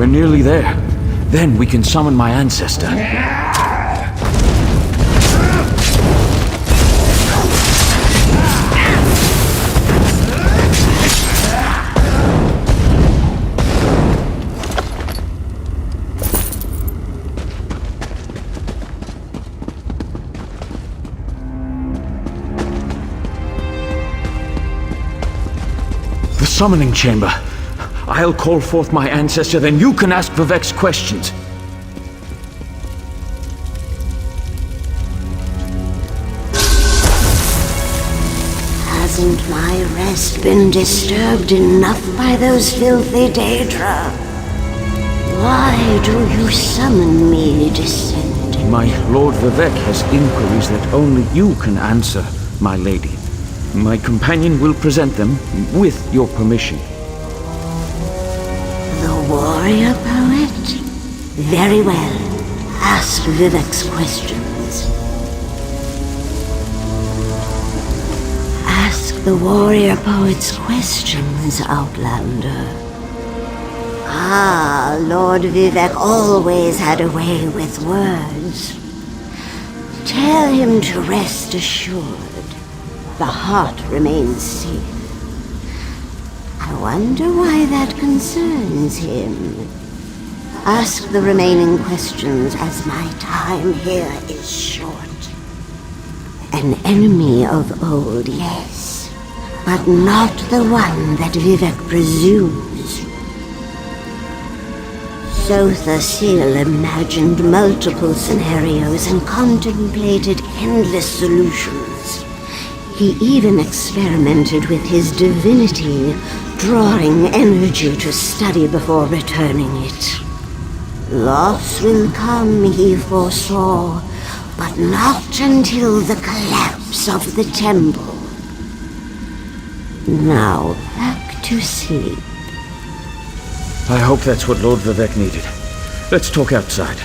We're nearly there. Then we can summon my ancestor. The summoning chamber. I'll call forth my ancestor, then you can ask Vivek's questions. Hasn't my rest been disturbed enough by those filthy Daedra? Why do you summon me, Descendant? My Lord Vivek has inquiries that only you can answer, my lady. My companion will present them with your permission. The warrior poet? Very well. Ask Vivek's questions. Ask the warrior poet's questions, Outlander. Ah, Lord Vivek always had a way with words. Tell him to rest assured. The heart remains safe. I wonder why that concerns him. Ask the remaining questions as my time here is short. An enemy of old, yes, but not the one that Vivek presumes. Sotha Sil imagined multiple scenarios and contemplated endless solutions. He even experimented with his divinity, drawing energy to study before returning it. Loss will come, he foresaw, but not until the collapse of the temple. Now, back to sleep. I hope that's what Lord Vivek needed. Let's talk outside.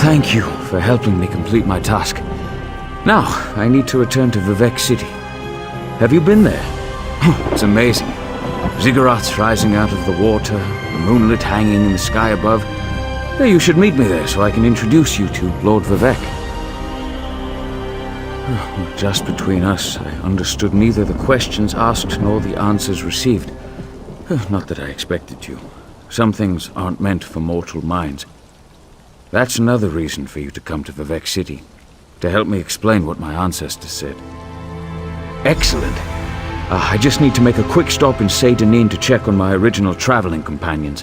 Thank you for helping me complete my task. Now, I need to return to Vivec City. Have you been there? It's amazing. Ziggurats rising out of the water, the moonlit hanging in the sky above. You should meet me there so I can introduce you to Lord Vivec. Just between us, I understood neither the questions asked nor the answers received. Not that I expected to. Some things aren't meant for mortal minds. That's another reason for you to come to Vivec City, to help me explain what my ancestors said. Excellent. I just need to make a quick stop in Seydanin to check on my original traveling companions.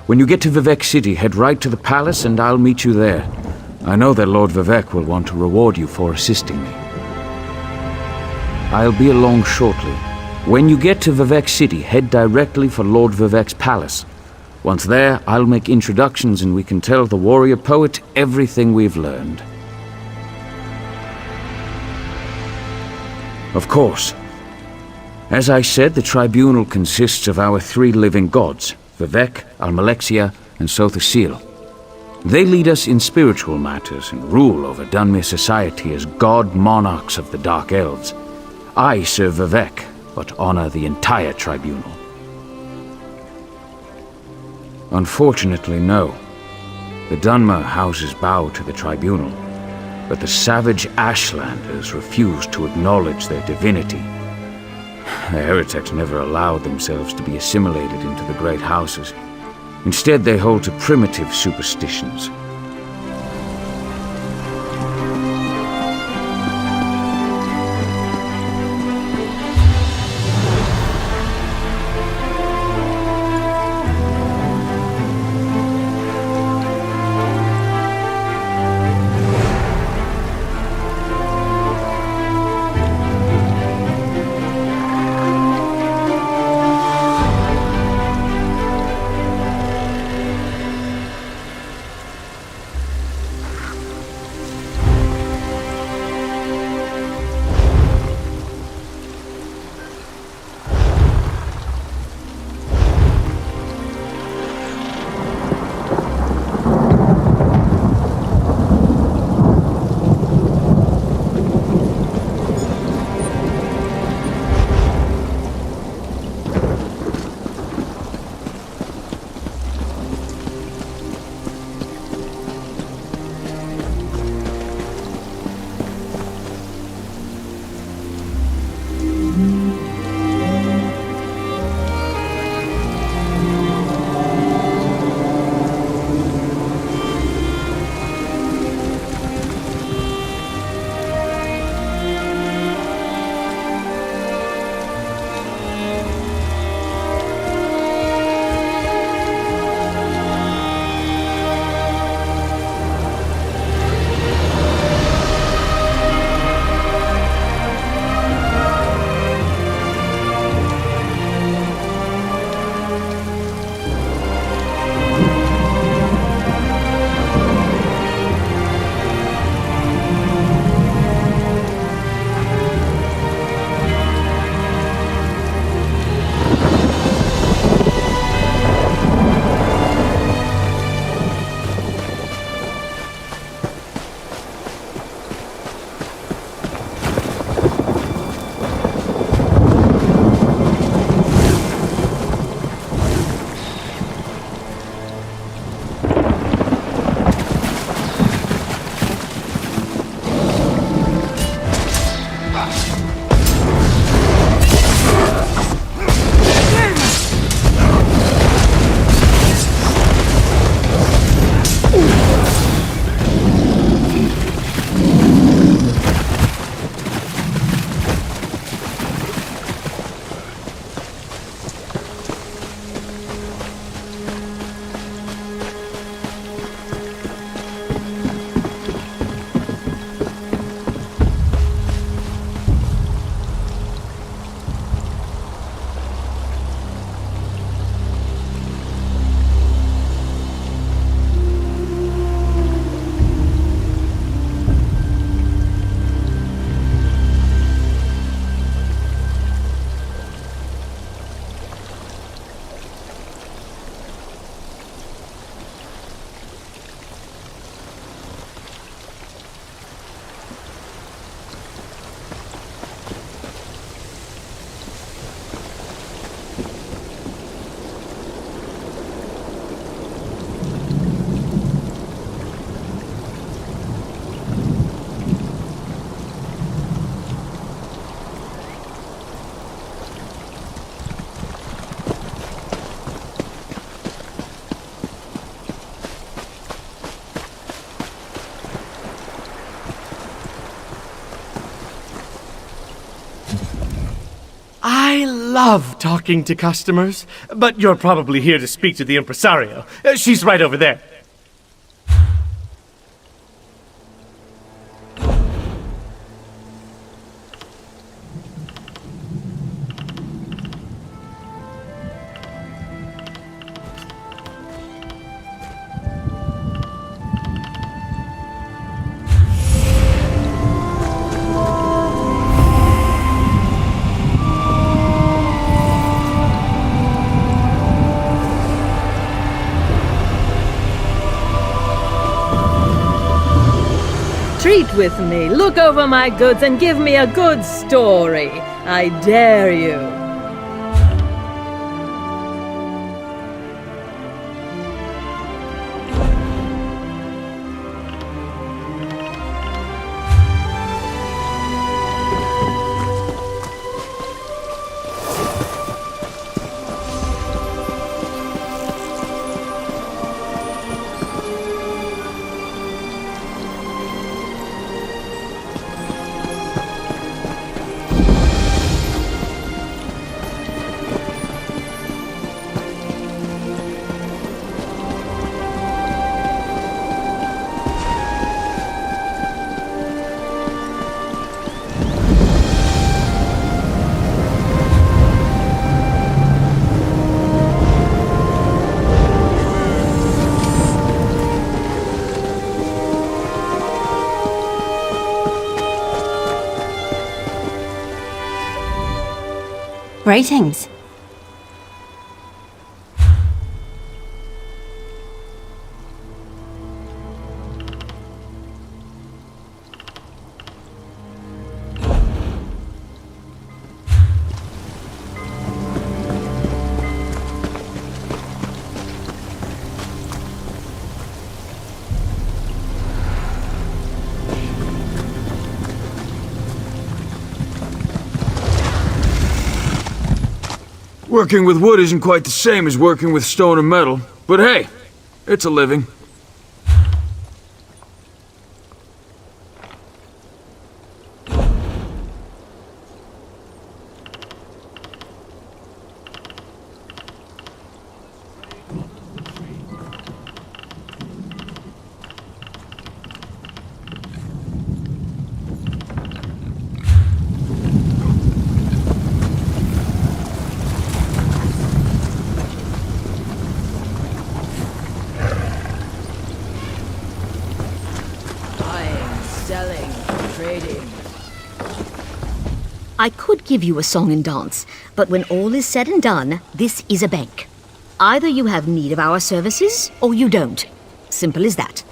When you get to Vivec City, head right to the palace and I'll meet you there. I know that Lord Vivec will want to reward you for assisting me. I'll be along shortly. When you get to Vivec City, head directly for Lord Vivec's palace. Once there, I'll make introductions and we can tell the warrior poet everything we've learned. Of course. As I said, the tribunal consists of our 3 living gods, Vivec, Almalexia, and Sothosil. They lead us in spiritual matters and rule over Dunmere society as god monarchs of the Dark Elves. I serve Vivec, but honor the entire tribunal. Unfortunately, no. The Dunmer houses bow to the tribunal, but the savage Ashlanders refuse to acknowledge their divinity. The heretics never allowed themselves to be assimilated into the great houses. Instead, they hold to primitive superstitions. I love talking to customers, but you're probably here to speak to the impresario. She's right over there. Treat with me, look over my goods, and give me a good story. I dare you. Greetings. Working with wood isn't quite the same as working with stone and metal, but hey, it's a living. I could give you a song and dance, but when all is said and done, this is a bank. Either you have need of our services, or you don't. Simple as that.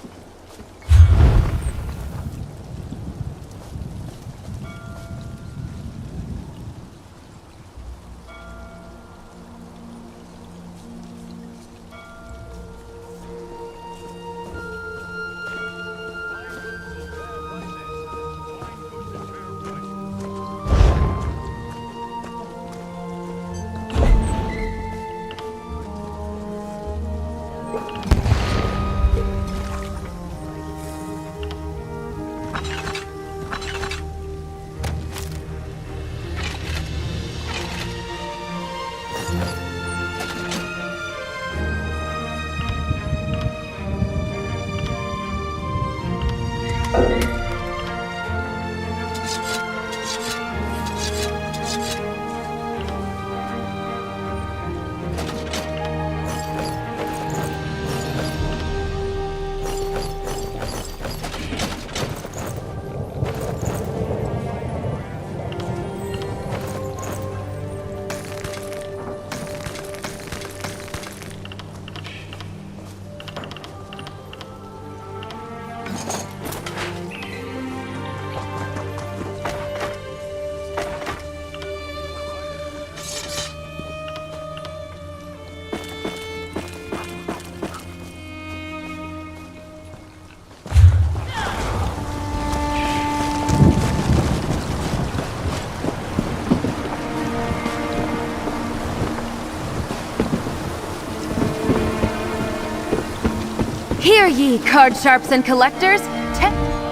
Hear ye, card sharps and collectors!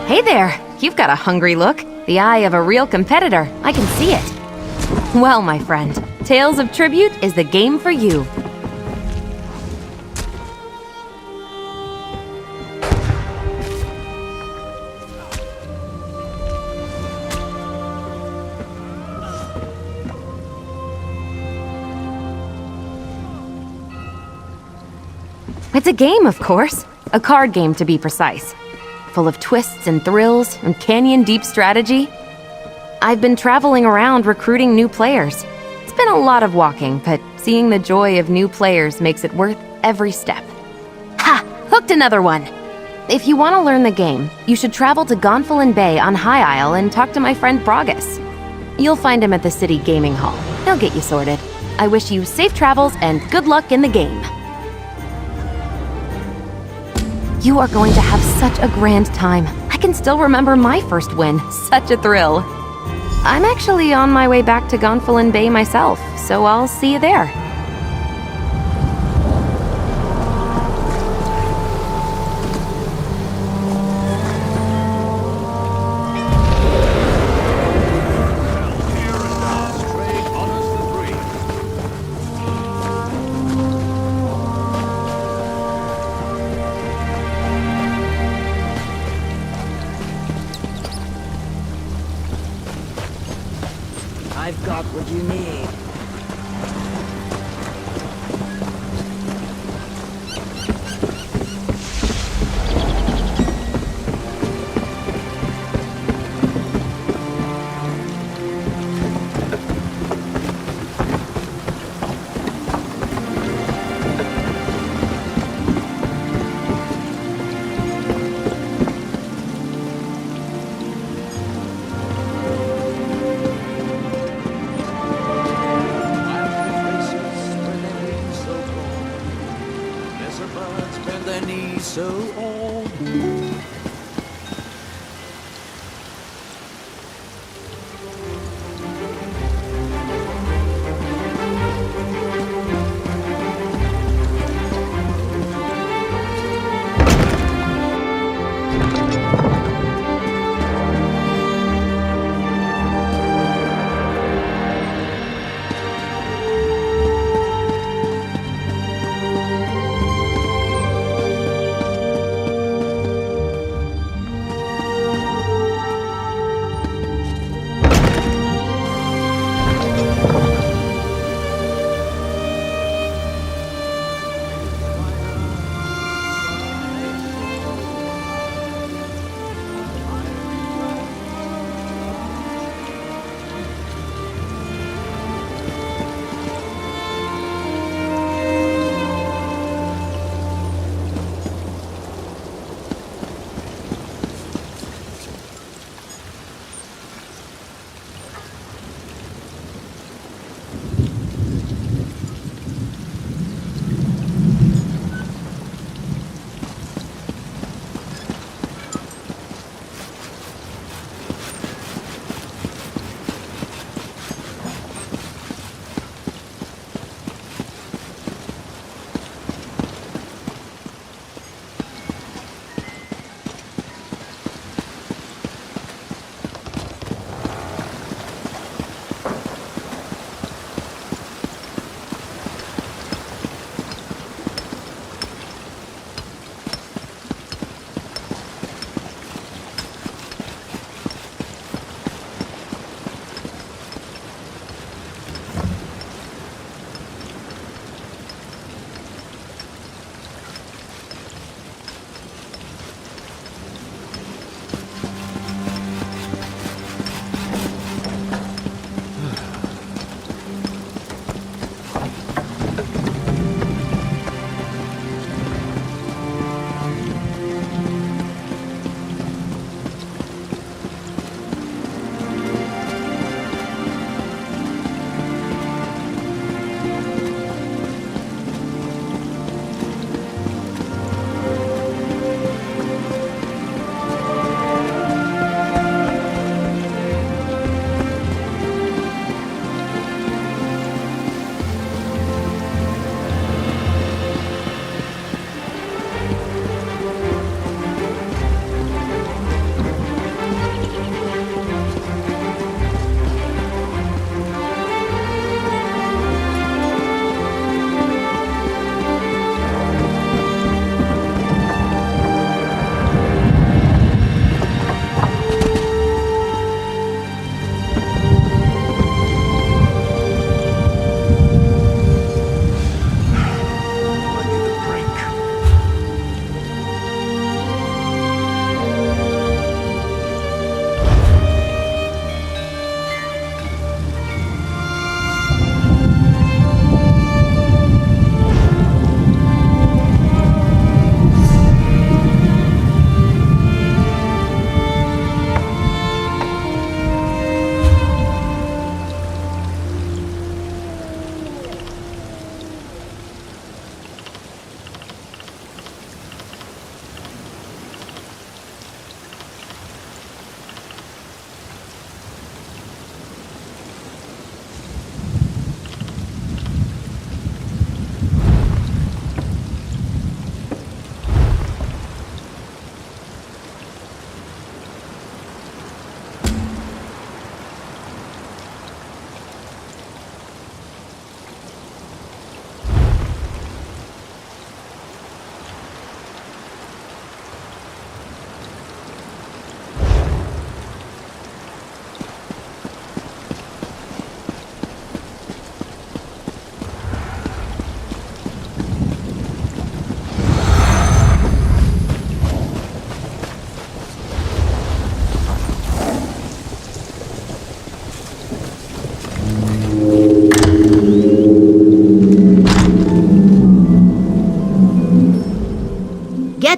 Hey there! You've got a hungry look. The eye of a real competitor. I can see it. Well, my friend, Tales of Tribute is the game for you. It's a game, of course. A card game, to be precise. Full of twists and thrills and canyon-deep strategy. I've been traveling around recruiting new players. It's been a lot of walking, but seeing the joy of new players makes it worth every step. Ha! Hooked another one! If you want to learn the game, you should travel to Gonfalon Bay on High Isle and talk to my friend Bragus. You'll find him at the City Gaming Hall. He'll get you sorted. I wish you safe travels and good luck in the game. You are going to have such a grand time. I can still remember my first win. Such a thrill. I'm actually on my way back to Gonfalon Bay myself, so I'll see you there. I've got what you need.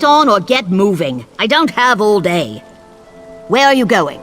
get on or get moving. I don't have all day. Where are you going?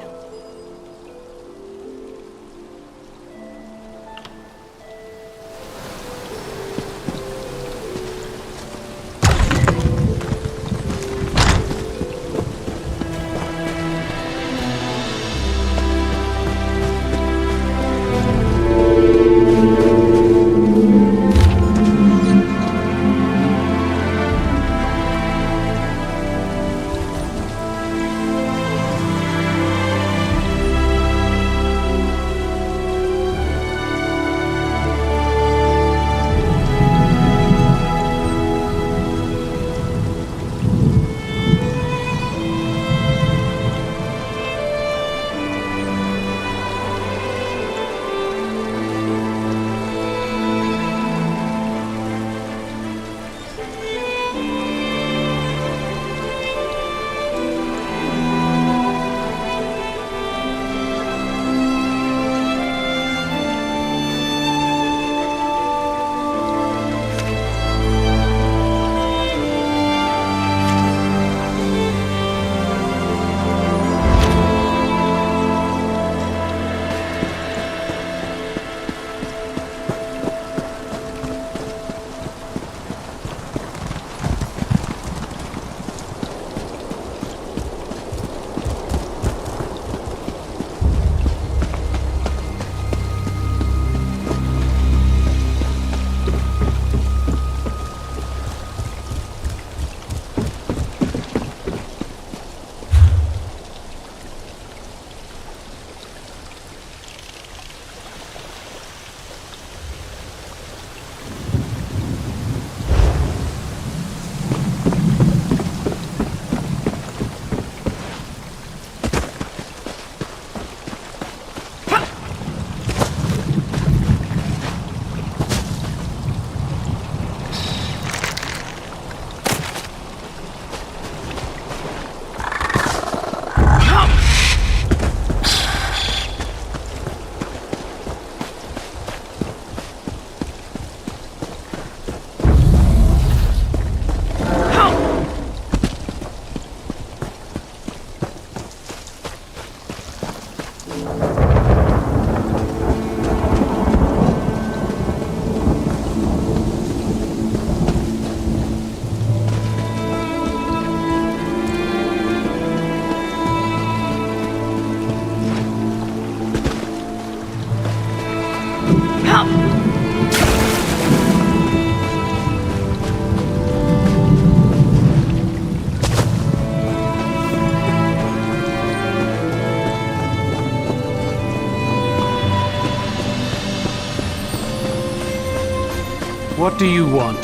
What do you want?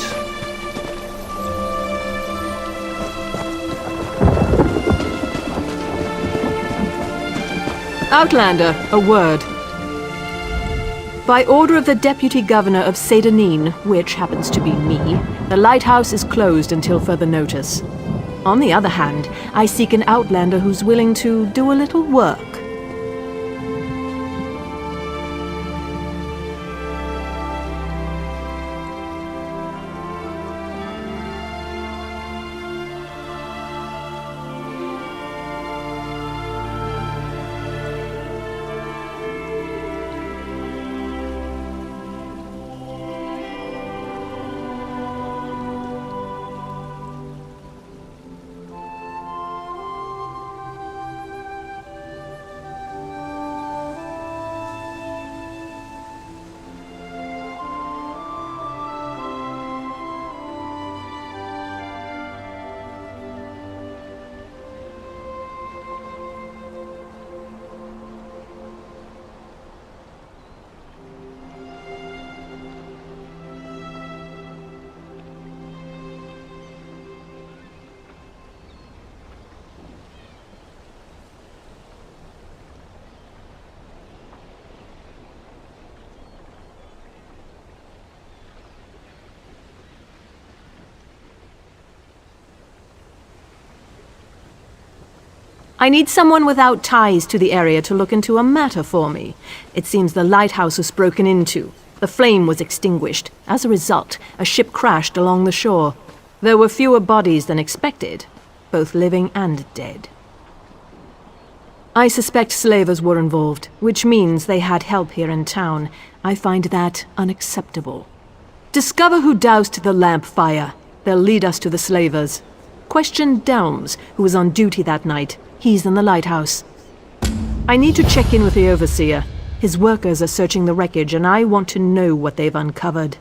Outlander, a word. By order of the Deputy Governor of Seyda-Neen, which happens to be me, the lighthouse is closed until further notice. On the other hand, I seek an outlander who's willing to do a little work. I need someone without ties to the area to look into a matter for me. It seems the lighthouse was broken into. The flame was extinguished. As a result, a ship crashed along the shore. There were fewer bodies than expected, both living and dead. I suspect slavers were involved, which means they had help here in town. I find that unacceptable. Discover who doused the lamp fire. They'll lead us to the slavers. Question Delms, who was on duty that night. He's in the lighthouse. I need to check in with the overseer. His workers are searching the wreckage, and I want to know what they've uncovered.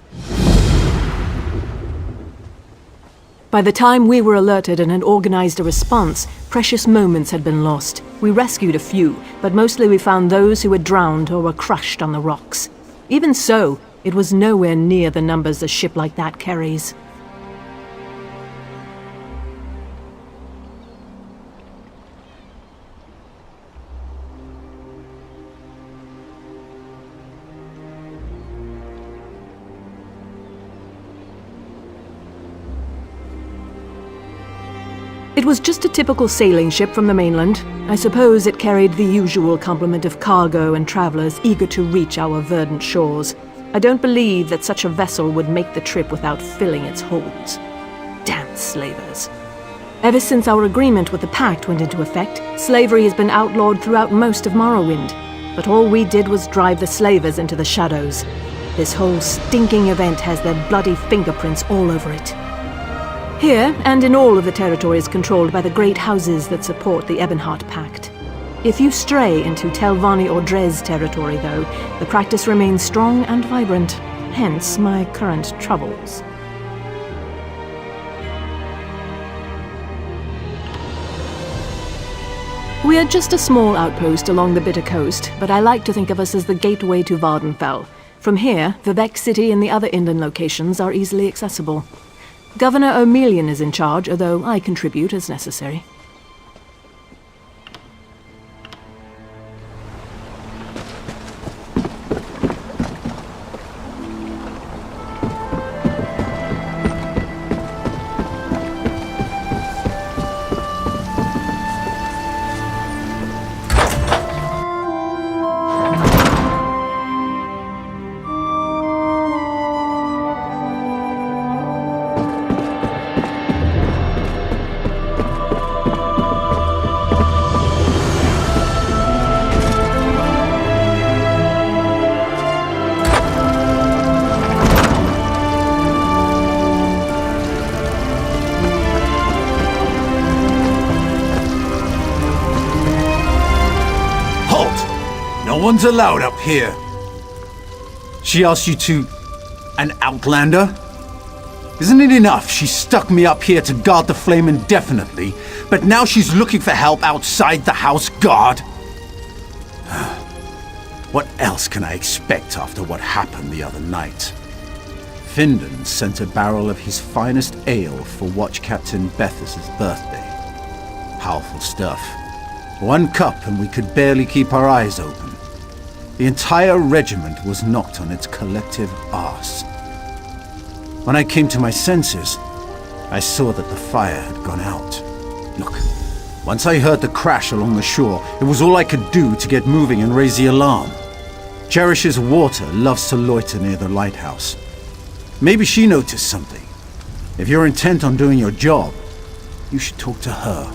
By the time we were alerted and had organized a response, precious moments had been lost. We rescued a few, but mostly we found those who had drowned or were crushed on the rocks. Even so, it was nowhere near the numbers a ship like that carries. It was just a typical sailing ship from the mainland. I suppose it carried the usual complement of cargo and travelers eager to reach our verdant shores. I don't believe that such a vessel would make the trip without filling its holds. Damn slavers. Ever since our agreement with the Pact went into effect, slavery has been outlawed throughout most of Morrowind. But all we did was drive the slavers into the shadows. This whole stinking event has their bloody fingerprints all over it. Here, and in all of the territories controlled by the great houses that support the Ebonheart Pact. If you stray into Telvanni or Dres territory, though, the practice remains strong and vibrant, hence my current troubles. We are just a small outpost along the Bitter Coast, but I like to think of us as the gateway to Vardenfell. From here, Vivec City and the other inland locations are easily accessible. Governor O'Melian is in charge, although I contribute as necessary. No one's allowed up here. She asked you to... an outlander? Isn't it enough she stuck me up here to guard the flame indefinitely, but now she's looking for help outside the house guard? What else can I expect after what happened the other night? Findon sent a barrel of his finest ale for Watch Captain Bethes's birthday. Powerful stuff. 1 cup and we could barely keep our eyes open. The entire regiment was knocked on its collective arse. When I came to my senses, I saw that the fire had gone out. Look, once I heard the crash along the shore, it was all I could do to get moving and raise the alarm. Cherish's Water loves to loiter near the lighthouse. Maybe she noticed something. If you're intent on doing your job, you should talk to her.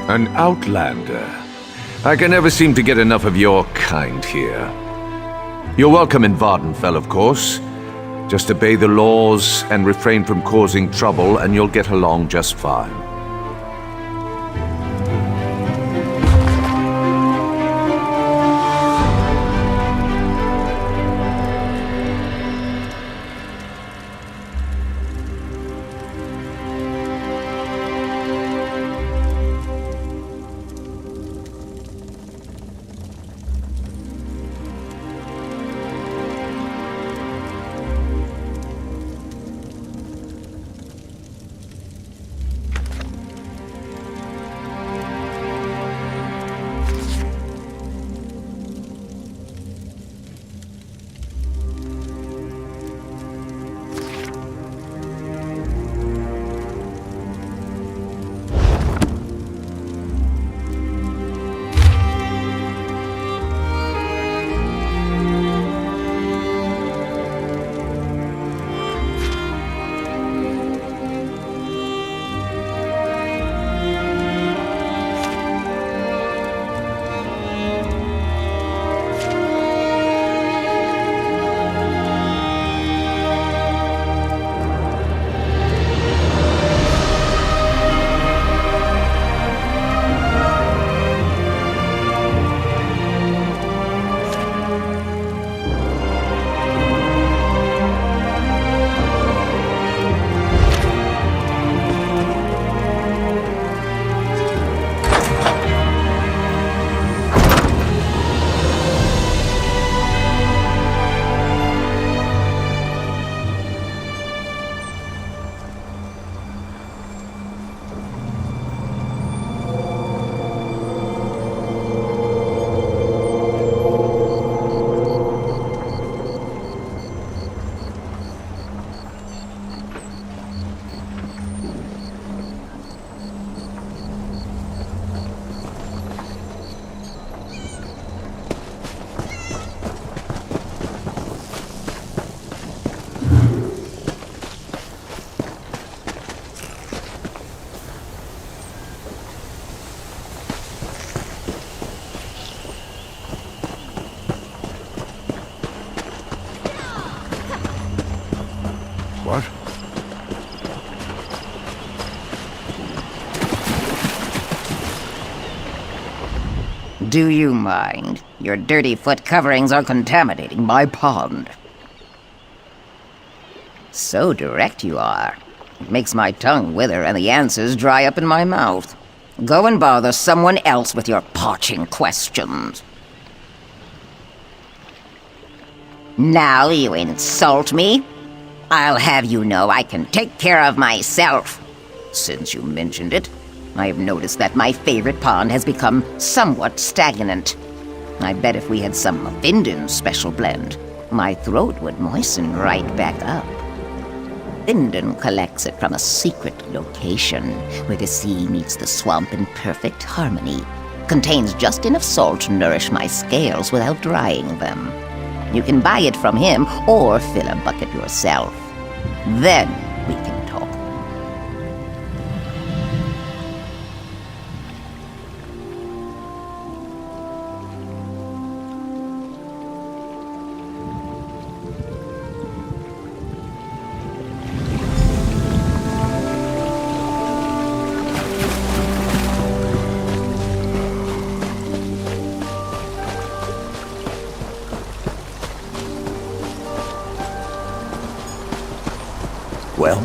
An outlander. I can never seem to get enough of your kind here. You're welcome in Vardenfell, of course. Just obey the laws and refrain from causing trouble, and you'll get along just fine. What? Do you mind? Your dirty foot coverings are contaminating my pond. So direct you are. It makes my tongue wither and the answers dry up in my mouth. Go and bother someone else with your parching questions. Now you insult me? I'll have you know I can take care of myself. Since you mentioned it, I have noticed that my favorite pond has become somewhat stagnant. I bet if we had some of Vinden's special blend, my throat would moisten right back up. Vinden collects it from a secret location where the sea meets the swamp in perfect harmony. Contains just enough salt to nourish my scales without drying them. You can buy it from him or fill a bucket yourself. Then we can talk. Well?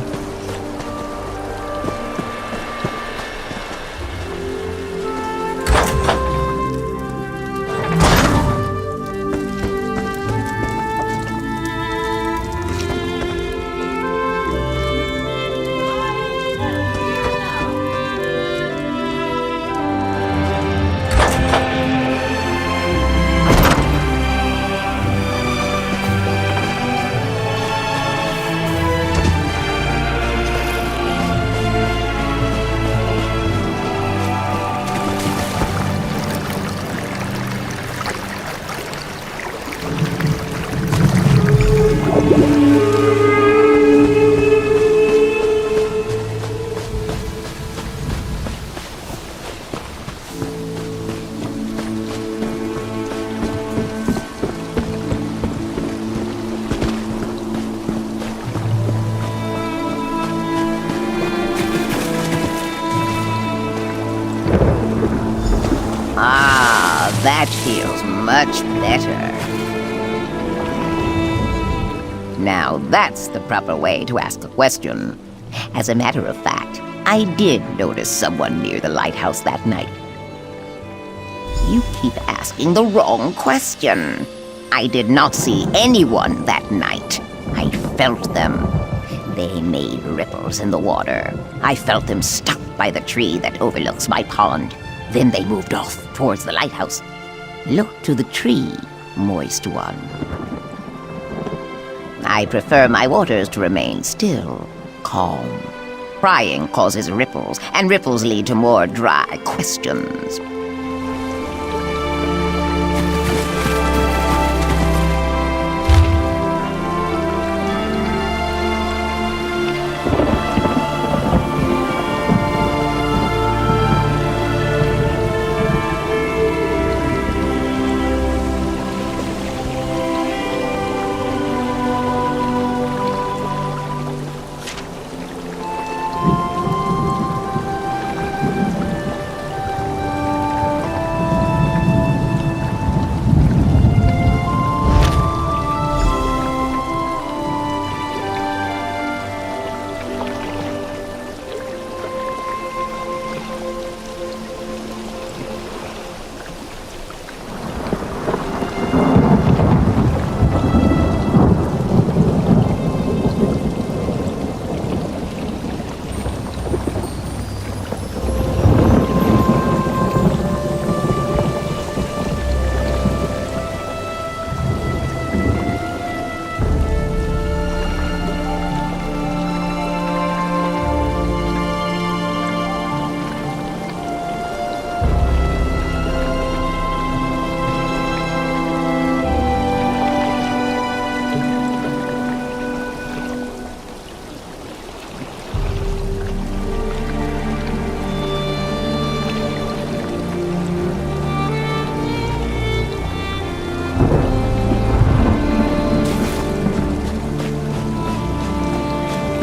Much better. Now that's the proper way to ask a question. As a matter of fact, I did notice someone near the lighthouse that night. You keep asking the wrong question. I did not see anyone that night. I felt them. They made ripples in the water. I felt them stuck by the tree that overlooks my pond. Then they moved off towards the lighthouse. Look to the tree, moist one. I prefer my waters to remain still, calm. Crying causes ripples, and ripples lead to more dry questions.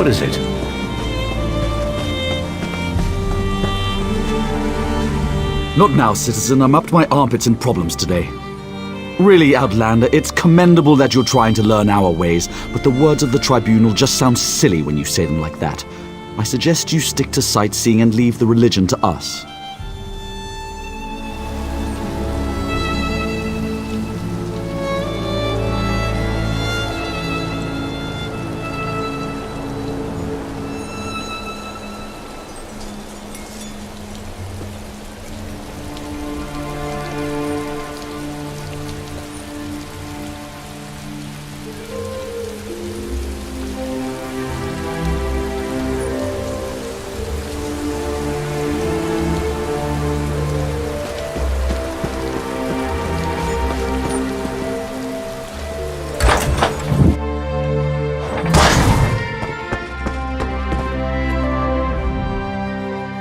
What is it? Not now, citizen. I'm up to my armpits in problems today. Really, Outlander, it's commendable that you're trying to learn our ways, but the words of the Tribunal just sound silly when you say them like that. I suggest you stick to sightseeing and leave the religion to us.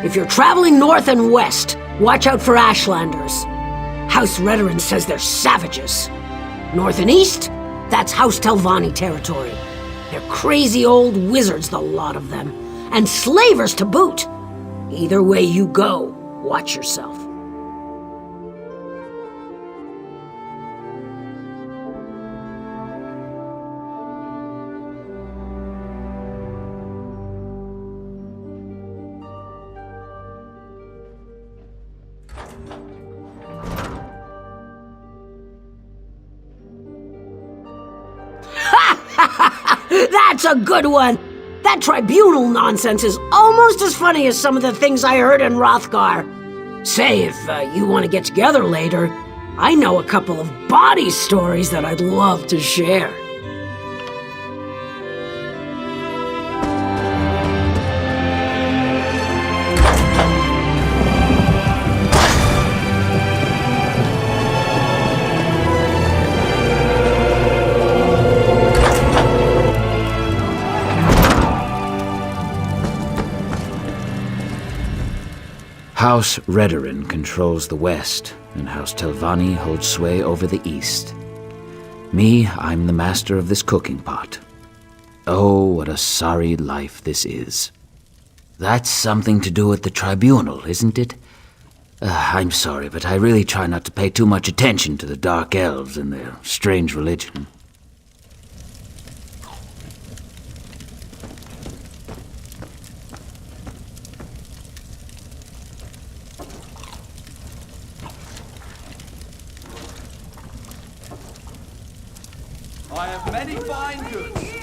If you're traveling north and west, watch out for Ashlanders. House Redoran says they're savages. North and east, that's House Telvanni territory. They're crazy old wizards, the lot of them. And slavers to boot. Either way you go, watch yourself. That's a good one! That tribunal nonsense is almost as funny as some of the things I heard in Hrothgar. Say, if you want to get together later, I know a couple of body stories that I'd love to share. House Redoran controls the west, and House Telvanni holds sway over the east. Me, I'm the master of this cooking pot. Oh, what a sorry life this is. That's something to do with the tribunal, isn't it? I'm sorry, but I really try not to pay too much attention to the Dark Elves and their strange religion. I have many fine goods.